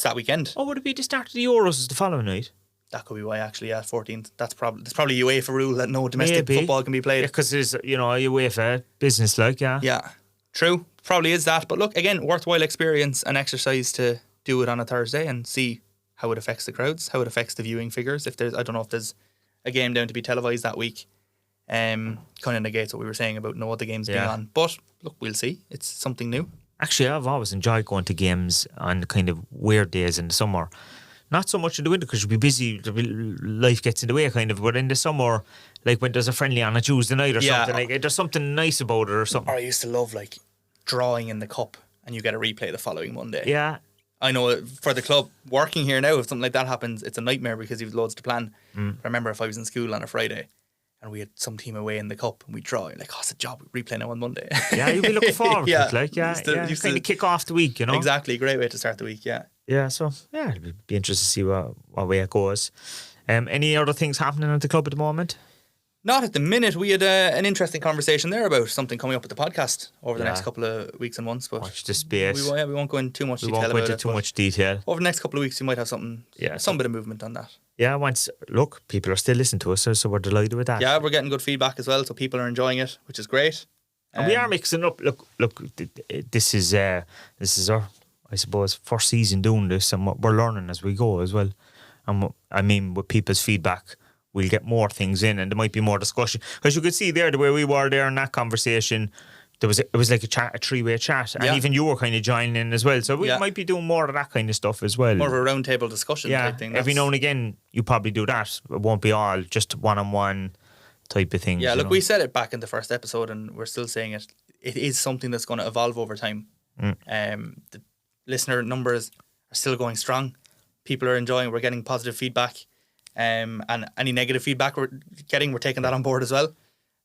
that weekend. Or would it be the start of the Euros is the following night? that could be why actually, 14th. That's probably UEFA rule that no domestic Maybe. football can be played. Because there's, UEFA business like, yeah. Yeah, true. Probably is that. But look, again, worthwhile experience and exercise to do it on a Thursday and see how it affects the crowds, how it affects the viewing figures. I don't know if there's a game down to be televised that week. Kind of negates what we were saying about no other games being on. But look, we'll see. It's something new. Actually, I've always enjoyed going to games on kind of weird days in the summer. Not so much in the winter because you'll be busy, life gets in the way kind of, but in the summer, like when there's a friendly on a Tuesday night or something, like there's something nice about it or something. Or I used to love like drawing in the cup and you get a replay the following Monday. Yeah. I know for the club working here now, if something like that happens, it's a nightmare because you've loads to plan. I remember if I was in school on a Friday and we had some team away in the cup and we draw, you're like, oh, it's a job, we replay now on Monday. Yeah, you'll be looking forward to it, like, You kind of kick off the week, you know? Exactly, great way to start the week, yeah. Yeah, so, it'll be interesting to see what way it goes. Any other things happening at the club at the moment? Not at the minute. We had an interesting conversation there about something coming up with the podcast over the next couple of weeks and months. But watch the space. We won't go into too much detail We won't go about into it. too much detail. Over the next couple of weeks, you might have some bit of movement on that. Yeah, look, people are still listening to us, so we're delighted with that. Yeah, we're getting good feedback as well, so people are enjoying it, which is great. And we are mixing up. Look, this is our, I suppose, first season doing this, and we're learning as we go as well. And I mean, with people's feedback, we'll get more things in, and there might be more discussion. Because you could see there the way we were there in that conversation, it was like a three-way chat, and even you were kind of joining in as well. So we might be doing more of that kind of stuff as well. More of a roundtable discussion type thing. Every now and again, you probably do that. It won't be all just one-on-one type of thing. Yeah, look, we said it back in the first episode, and we're still saying it. It is something that's going to evolve over time. The listener numbers are still going strong. People are enjoying. We're getting positive feedback. And any negative feedback we're getting, we're taking that on board as well.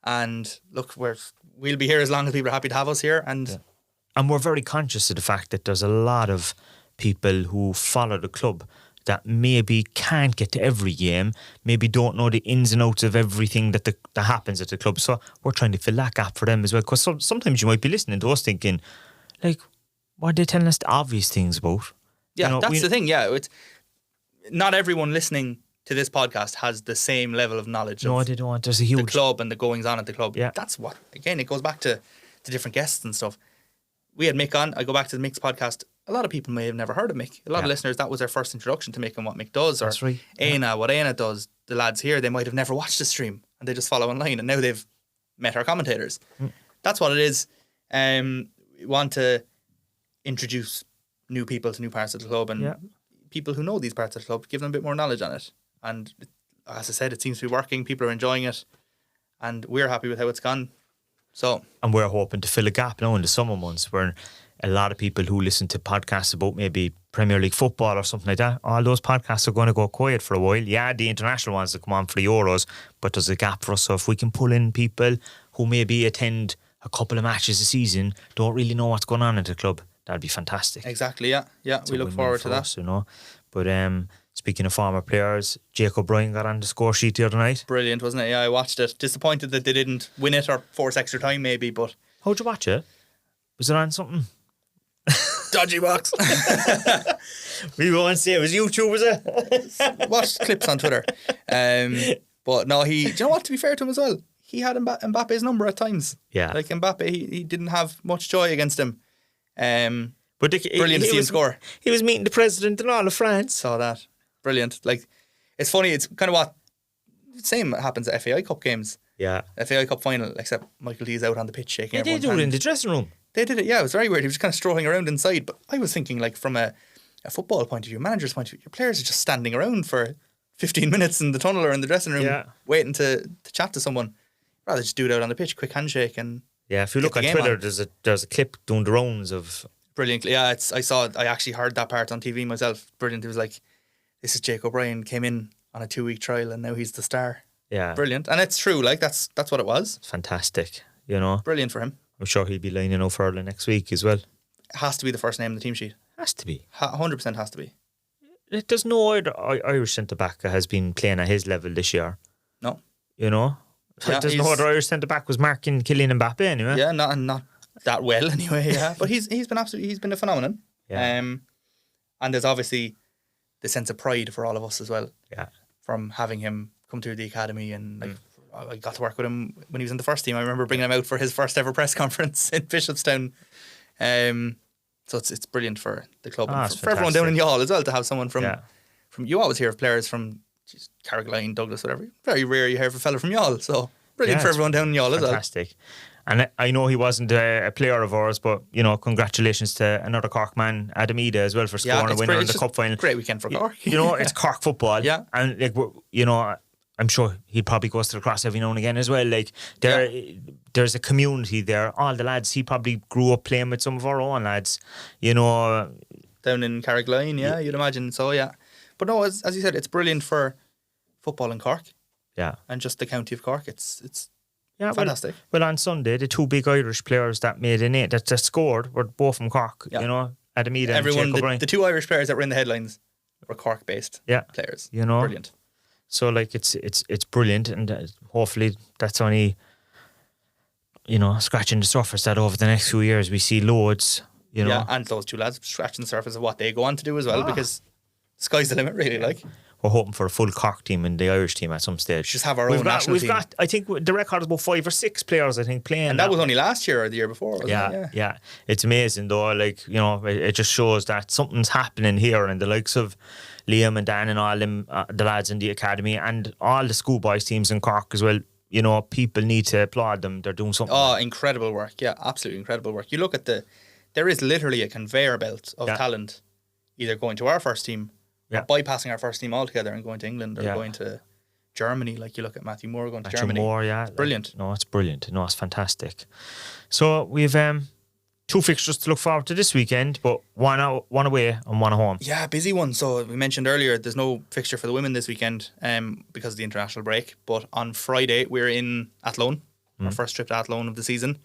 And look, we'll be here as long as people are happy to have us here. And we're very conscious of the fact that there's a lot of people who follow the club that maybe can't get to every game, maybe don't know the ins and outs of everything that happens at the club. So we're trying to fill that gap for them as well. Because sometimes you might be listening to us thinking, like, what are they telling us the obvious things about? Yeah, that's the thing. Yeah, it's not everyone listening to this podcast has the same level of knowledge of they don't. There's a huge the club and the goings on at the club. Yeah. That's what, again, it goes back to different guests and stuff. We had Mick on. I go back to the Mick's podcast. A lot of people may have never heard of Mick. A lot of listeners, that was their first introduction to Mick and what Mick does. Or right. Aina, what Aina does. The lads here, they might have never watched the stream and they just follow online, and now they've met our commentators. That's what it is. We want to introduce new people to new parts of the club, and people who know these parts of the club, give them a bit more knowledge on it. And as I said, it seems to be working. People are enjoying it, and we're happy with how it's gone. And we're hoping to fill a gap now in the summer months where a lot of people who listen to podcasts about maybe Premier League football or something like that, all those podcasts are going to go quiet for a while. Yeah, the international ones will come on for the Euros, but there's a gap for us. So if we can pull in people who maybe attend a couple of matches a season, don't really know what's going on at the club, that'd be fantastic. Exactly, yeah. We look forward to that. Us, But speaking of former players, Jake O'Brien got on the score sheet the other night. Brilliant, wasn't it? Yeah, I watched it. Disappointed that they didn't win it or force extra time maybe, but... How'd you watch it? Was it on something? Dodgy box. We won't say it was YouTube, was it? Watched clips on Twitter. But no, do you know what, to be fair to him as well, he had Mbappe's number at times. Yeah. Like Mbappe, he didn't have much joy against him. But brilliant to see him score. He was meeting the president and all of France. Saw that. Brilliant. Like, it's funny, it's kind of what same happens at FAI Cup games. Yeah. FAI Cup final, except Michael D's out on the pitch shaking everyone's They do it in hand. the dressing room. They did it, yeah. It was very weird. He was kind of strolling around inside. But I was thinking, like, from a football point of view, manager's point of view, your players are just standing around for 15 minutes in the tunnel or in the dressing room waiting to chat to someone. Rather just do it out on the pitch, quick handshake and... Yeah, if you look on Twitter, there's a clip doing the rounds of... Brilliantly, yeah. I actually heard that part on TV myself. Brilliant. It was like, this is Jake O'Brien, came in on a 2-week trial and now he's the star. Yeah. Brilliant. And it's true, like, that's what it was. Fantastic, Brilliant for him. I'm sure he'll be lining up for early next week as well. It has to be the first name in the team sheet. Has to be. 100% has to be. There's no other Irish centre-back that has been playing at his level this year. No. Yeah, there's no other Irish centre-back was marking Kylian Mbappe anyway. Yeah, not that well anyway, yeah. But he's been a phenomenon. Yeah. And there's obviously the sense of pride for all of us as well. Yeah. from having him come through the academy, and like I got to work with him when he was in the first team. I remember bringing him out for his first ever press conference in Bishopstown. So it's brilliant for the club and for everyone down in Youghal as well to have someone from you always hear of players from Carrigaline, Douglas, whatever. Very rare you hear of a fella from Youghal. So brilliant for everyone down in Youghal as well. Fantastic. And I know he wasn't a player of ours, but you know, congratulations to another Cork man, Adam Ida, as well, for scoring a winner in the cup final. Great weekend for Cork. You know, it's Cork football. And like, you know, I'm sure he probably goes to the cross every now and again as well. Like there's a community there. All the lads, he probably grew up playing with some of our own lads. You know, down in Carrigaline, you'd imagine. So but no, as you said, it's brilliant for football in Cork. Yeah, and just the county of Cork. It's fantastic. Well, on Sunday, the two big Irish players that made an eight that scored were both from Cork. You know, Adam Ida and Jacob Ryan. The two Irish players that were in the headlines were Cork-based players. You know, brilliant. So like it's brilliant, and hopefully that's only, you know, scratching the surface. That over the next few years we see loads. You know, and those two lads scratching the surface of what they go on to do as well, because sky's the limit, really. Like, we're hoping for a full Cork team and the Irish team at some stage. Just have our own national team. I think the record is about 5 or 6 players, I think, playing. And that was only last year or the year before, wasn't it? Yeah. It's amazing though. Like, you know, it just shows that something's happening here, and the likes of Liam and Dan and all them, the lads in the academy, and all the schoolboys teams in Cork as well. You know, people need to applaud them. They're doing something. Oh, incredible work. Yeah, absolutely incredible work. You look at there is literally a conveyor belt of talent either going to our first team, or bypassing our first team altogether and going to England or going to Germany. Like, you look at Matthew Moore going to Germany. It's brilliant. No, it's brilliant. No, it's fantastic. So we've 2 fixtures to look forward to this weekend, but one away and one at home. Yeah, busy one. So we mentioned earlier there's no fixture for the women this weekend because of the international break. But on Friday we're in Athlone, our first trip to Athlone of the season.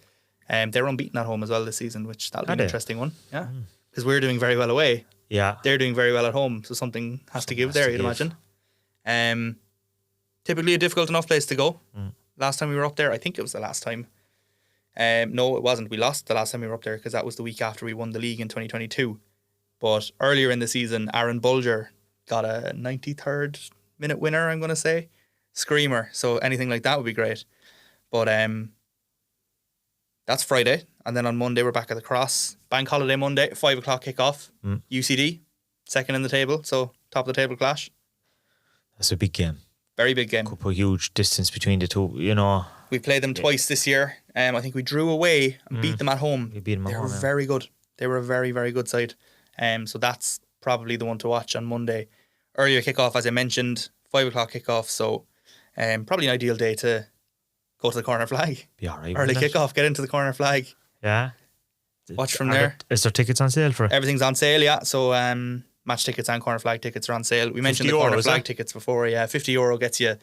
They're unbeaten at home as well this season, which that'll be an interesting one. Yeah, because we're doing very well away. Yeah, they're doing very well at home, so something has to give there, you'd imagine. Typically a difficult enough place to go. Last time we were up there, I think it was the last time. No, it wasn't. We lost the last time we were up there because that was the week after we won the league in 2022. But earlier in the season, Aaron Bulger got a 93rd minute winner, I'm going to say. Screamer. So anything like that would be great. But that's Friday. And then on Monday, we're back at the Cross. Bank holiday Monday, 5 o'clock kickoff. UCD, second in the table. So top of the table clash. That's a big game. Very big game. Could put a huge distance between the two, you know. We played them twice this year. I think we drew away and beat them at home. We beat them at home. They were very good. They were a very, very good side. So that's probably the one to watch on Monday. Earlier kickoff, as I mentioned, 5 o'clock kickoff. So probably an ideal day to go to the corner flag. Be all right. Early kickoff, get into the corner flag. Yeah. Watch from there. Is there tickets on sale for it? Everything's on sale, yeah. So match tickets and corner flag tickets are on sale. We mentioned the corner flag tickets before. Yeah, €50 gets you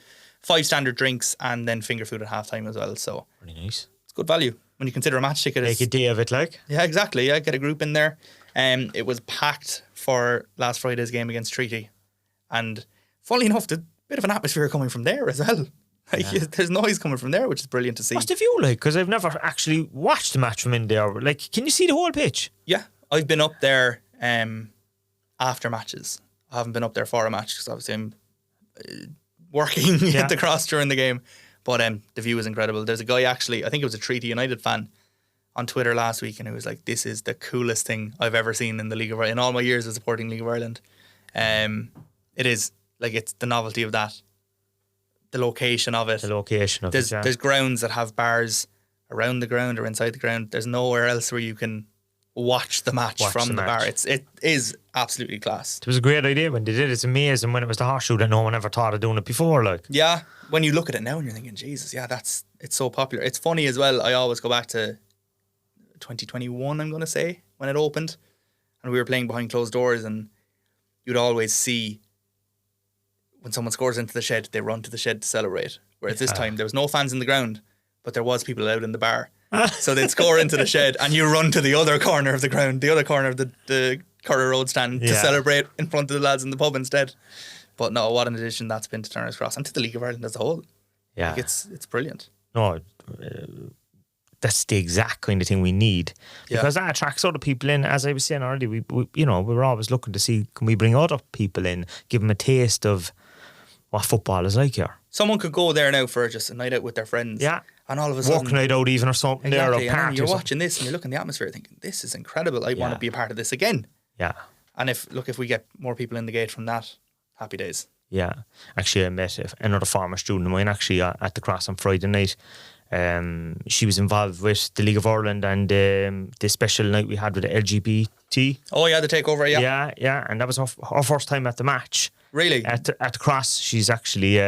5 standard drinks and then finger food at halftime as well. So pretty nice. It's good value when you consider a match ticket. Make a day of it, like. Yeah, exactly. Yeah, get a group in there. It was packed for last Friday's game against Treaty, and funnily enough, there's a bit of an atmosphere coming from there as well. Like, there's noise coming from there, which is brilliant to see. What's the view like? Because I've never actually watched the match from in there. Like, can you see the whole pitch? Yeah, I've been up there after matches. I haven't been up there for a match because obviously I'm working at the Cross during the game. But the view is incredible. There's a guy actually, I think it was a Treaty United fan, on Twitter last week, and he was like, "This is the coolest thing I've ever seen in the League of Ireland, in all my years of supporting League of Ireland." It is, like, it's the novelty of that, the location of it. There's grounds that have bars around the ground or inside the ground. There's nowhere else where you can watch the match from the bar. It is absolutely class. It was a great idea when they did it. It's amazing when it was the horseshoe that no one ever thought of doing it before. Like, yeah, when you look at it now and you're thinking, Jesus, yeah, it's so popular. It's funny as well. I always go back to 2021, I'm going to say, when it opened, and we were playing behind closed doors, and you'd always see when someone scores into the shed, they run to the shed to celebrate. Whereas this time there was no fans in the ground, but there was people out in the bar. So they'd score into the shed and you run to the other corner of the ground, the other corner of the Curra Road stand to celebrate in front of the lads in the pub instead. But no, what an addition that's been to Turner's Cross and to the League of Ireland as a whole. Yeah. Like, it's brilliant. No, that's the exact kind of thing we need, because that attracts other people in. As I was saying already, we were always looking to see, can we bring other people in, give them a taste of what football is like here. Someone could go there now for just a night out with their friends. Yeah. And all of a sudden... Work night out even or something there. Exactly. Or And then party you're or something. watching this and you're looking at the atmosphere thinking, this is incredible. I want to be a part of this again. Yeah. And if we get more people in the gate from that, happy days. Yeah. Actually, I met another former student of mine actually at the Cross on Friday night. She was involved with the League of Ireland and the special night we had with the LGBT. Oh, yeah, the takeover, yeah. Yeah. And that was her first time at the match. Really? At the Cross. She's actually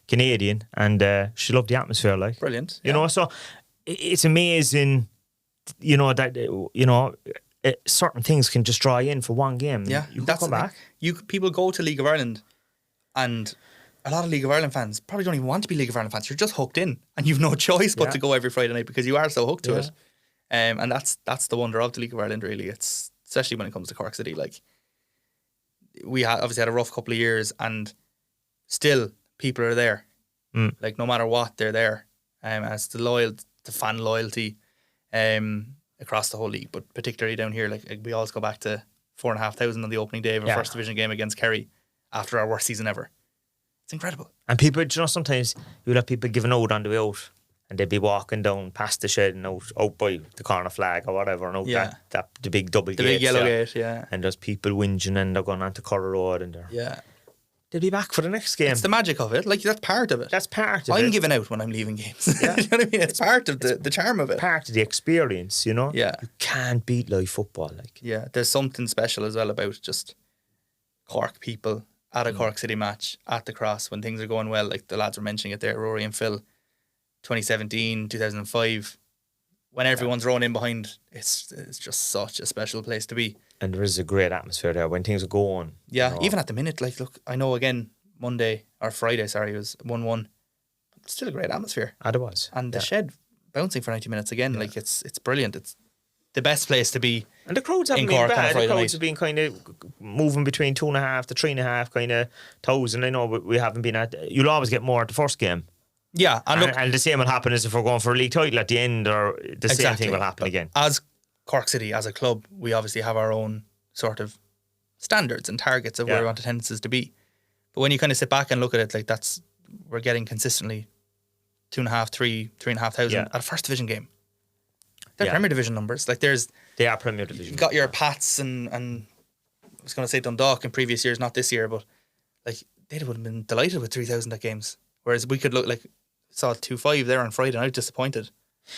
Canadian and she loved the atmosphere. Like, Brilliant. You know, so it's amazing, you know, that, you know, certain things can just draw you in for one game. Yeah, you that's come the back. thing. People go to League of Ireland, and a lot of League of Ireland fans probably don't even want to be League of Ireland fans. You're just hooked in, and you've no choice but to go every Friday night because you are so hooked to it. And that's the wonder of the League of Ireland. Really, it's especially when it comes to Cork City. Like we obviously had a rough couple of years, and still people are there. Like no matter what, they're there. As the fan loyalty. Across the whole league, but particularly down here, like we always go back to 4,500 on the opening day of a first division game against Kerry after our worst season ever. It's incredible. And people, you know, sometimes you'll have people giving out on the way out and they'd be walking down past the shed and out by the corner flag or whatever and out that the big double gate. The big yellow gate, yeah. And there's people whinging and they're going onto Curra Road and they'll be back for the next game. It's the magic of it. Like, that's part of it. That's part of it. I'm giving out when I'm leaving games. Yeah. You know what I mean? It's part of the charm of it. Part of the experience, you know? Yeah. You can't beat live football. Like. Yeah, there's something special as well about just Cork people at a Cork City match, at the Cross, when things are going well. Like the lads were mentioning it there, Rory and Phil, 2017, 2005. When everyone's rowing in behind, it's just such a special place to be. And there is a great atmosphere there when things are going. Yeah, you know. even at the minute, like, look, I know again, Friday, it was 1-1. Still a great atmosphere. There was. And the shed bouncing for 90 minutes again, like, it's brilliant. It's the best place to be. And the crowds haven't been Cork on a bad. The Friday crowds night. have been kind of moving between 2.5 to 3.5 kind of thousand. I know we haven't been at. You'll always get more at the first game. Yeah, and look, and the same will happen as if we're going for a league title at the end, or the same exactly. thing will happen again. As Cork City, as a club, we obviously have our own sort of standards and targets of where we want attendances to be. But when you kind of sit back and look at it, like we're getting consistently 2.5, 3,500 at a first division game. They're Premier Division numbers. Like they are Premier Division. You got your Pats and I was going to say Dundalk in previous years, not this year, but like they would have been delighted with 3,000 at games. Whereas we could look like saw 2-5 there on Friday and I was disappointed.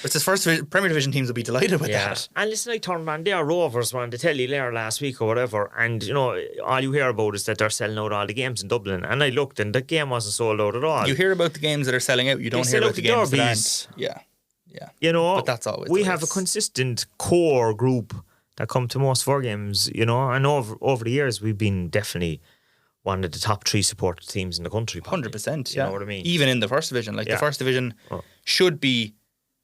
But his first Premier Division teams will be delighted with that. And listen, I turned on their Rovers one to tell you there last week or whatever, and you know, all you hear about is that they're selling out all the games in Dublin, and I looked and the game wasn't sold out at all. You hear about the games that are selling out, you don't hear about the games that aren't. Yeah. You know, but that's always we have a consistent core group that come to most of our games, you know, and over the years we've been definitely one of the top 3 supported teams in the country. 100%, You know what I mean? Even in the first division. Like the first division should be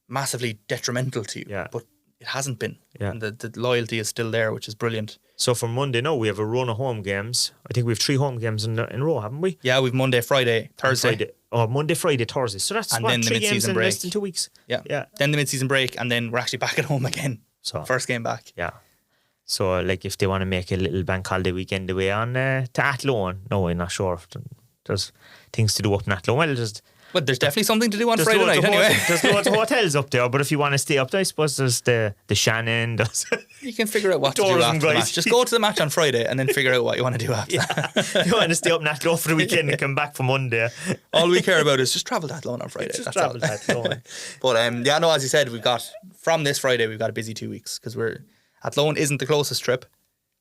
massively detrimental to you, but it hasn't been. Yeah. And the loyalty is still there, which is brilliant. So for Monday, we have a run of home games. I think we have 3 home games in a row, haven't we? Yeah, we've Monday, Friday, Thursday. Monday, Friday, Thursday. So that's and then the 3 games mid-season in break. less than 2 weeks. Yeah. Then the mid-season break, and then we're actually back at home again. So first game back. Yeah. So, like, if they want to make a little bank holiday weekend away on to Athlone, no, I'm not sure if there's things to do up in Athlone. Well, but there's definitely something to do on Friday night anyway. There's loads of hotels up there, but if you want to stay up there, I suppose there's the Shannon. You can figure out what to do after the match. Just go to the match on Friday and then figure out what you want to do after. If you want to stay up in Athlone for the weekend and come back for Monday. All we care about is just travel to Athlone on Friday. Just That's travel all. to Athlone. But as you said, from this Friday, we've got a busy 2 weeks because Athlone isn't the closest trip.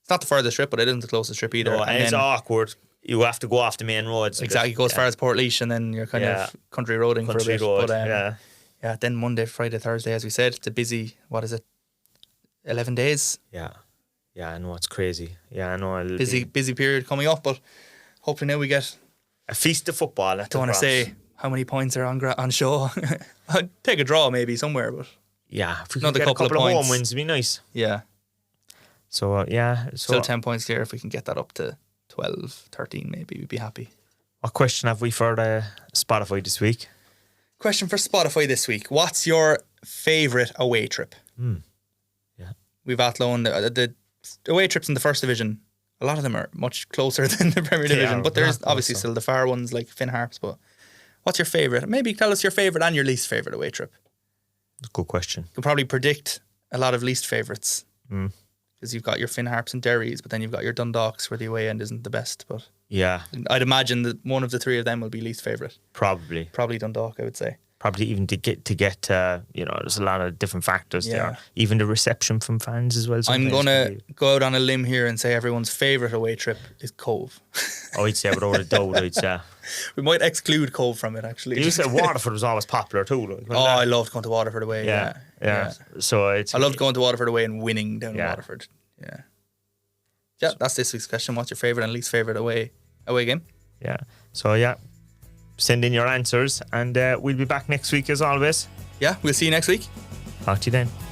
It's not the furthest trip, but it isn't the closest trip either. No, and it's awkward. You have to go off the main roads. Exactly. Go as far as Portlaoise and then you're kind of country roading for a bit. But, then Monday, Friday, Thursday, as we said, it's a busy, 11 days? Yeah. Yeah, I know, it's crazy. Yeah, I know. Busy period coming up, but hopefully now we get a feast of football. I don't want to say how many points are on show. I'd take a draw maybe somewhere, but if we could get a couple of home wins, it'd be nice. Yeah. So, still 10 points clear. If we can get that up to 12, 13 maybe, we'd be happy. What question have we for the Spotify this week? Question for Spotify this week. What's your favourite away trip? Yeah. We've Athlone. The away trips in the first division a lot of them are much closer than the Premier Division, but there's obviously still the far ones like Finn Harps. But what's your favourite? Maybe tell us your favourite and your least favourite away trip. Good question. You can probably predict a lot of least favourites because you've got your Finn Harps and Derrys, but then you've got your Dundalks where the away end isn't the best. But Yeah, I'd imagine that one of the three of them will be least favourite. probably. Probably Dundalk, I would say. Probably even to get there's a lot of different factors Yeah. there. Even the reception from fans as well. I'm sometimes going can to be- go out on a limb here and say everyone's favourite away trip is Cove. I'd say without a doubt, I'd say. We might exclude Cove from it, actually. You said Waterford was always popular too. Like, Oh, I loved going to Waterford away. Yeah. So it's I loved going to Waterford away and winning down in Yeah. Waterford. Yeah, that's this week's question. What's your favourite and least favourite away game? Yeah. So yeah, send in your answers, and we'll be back next week as always. Yeah, we'll see you next week. Talk to you then.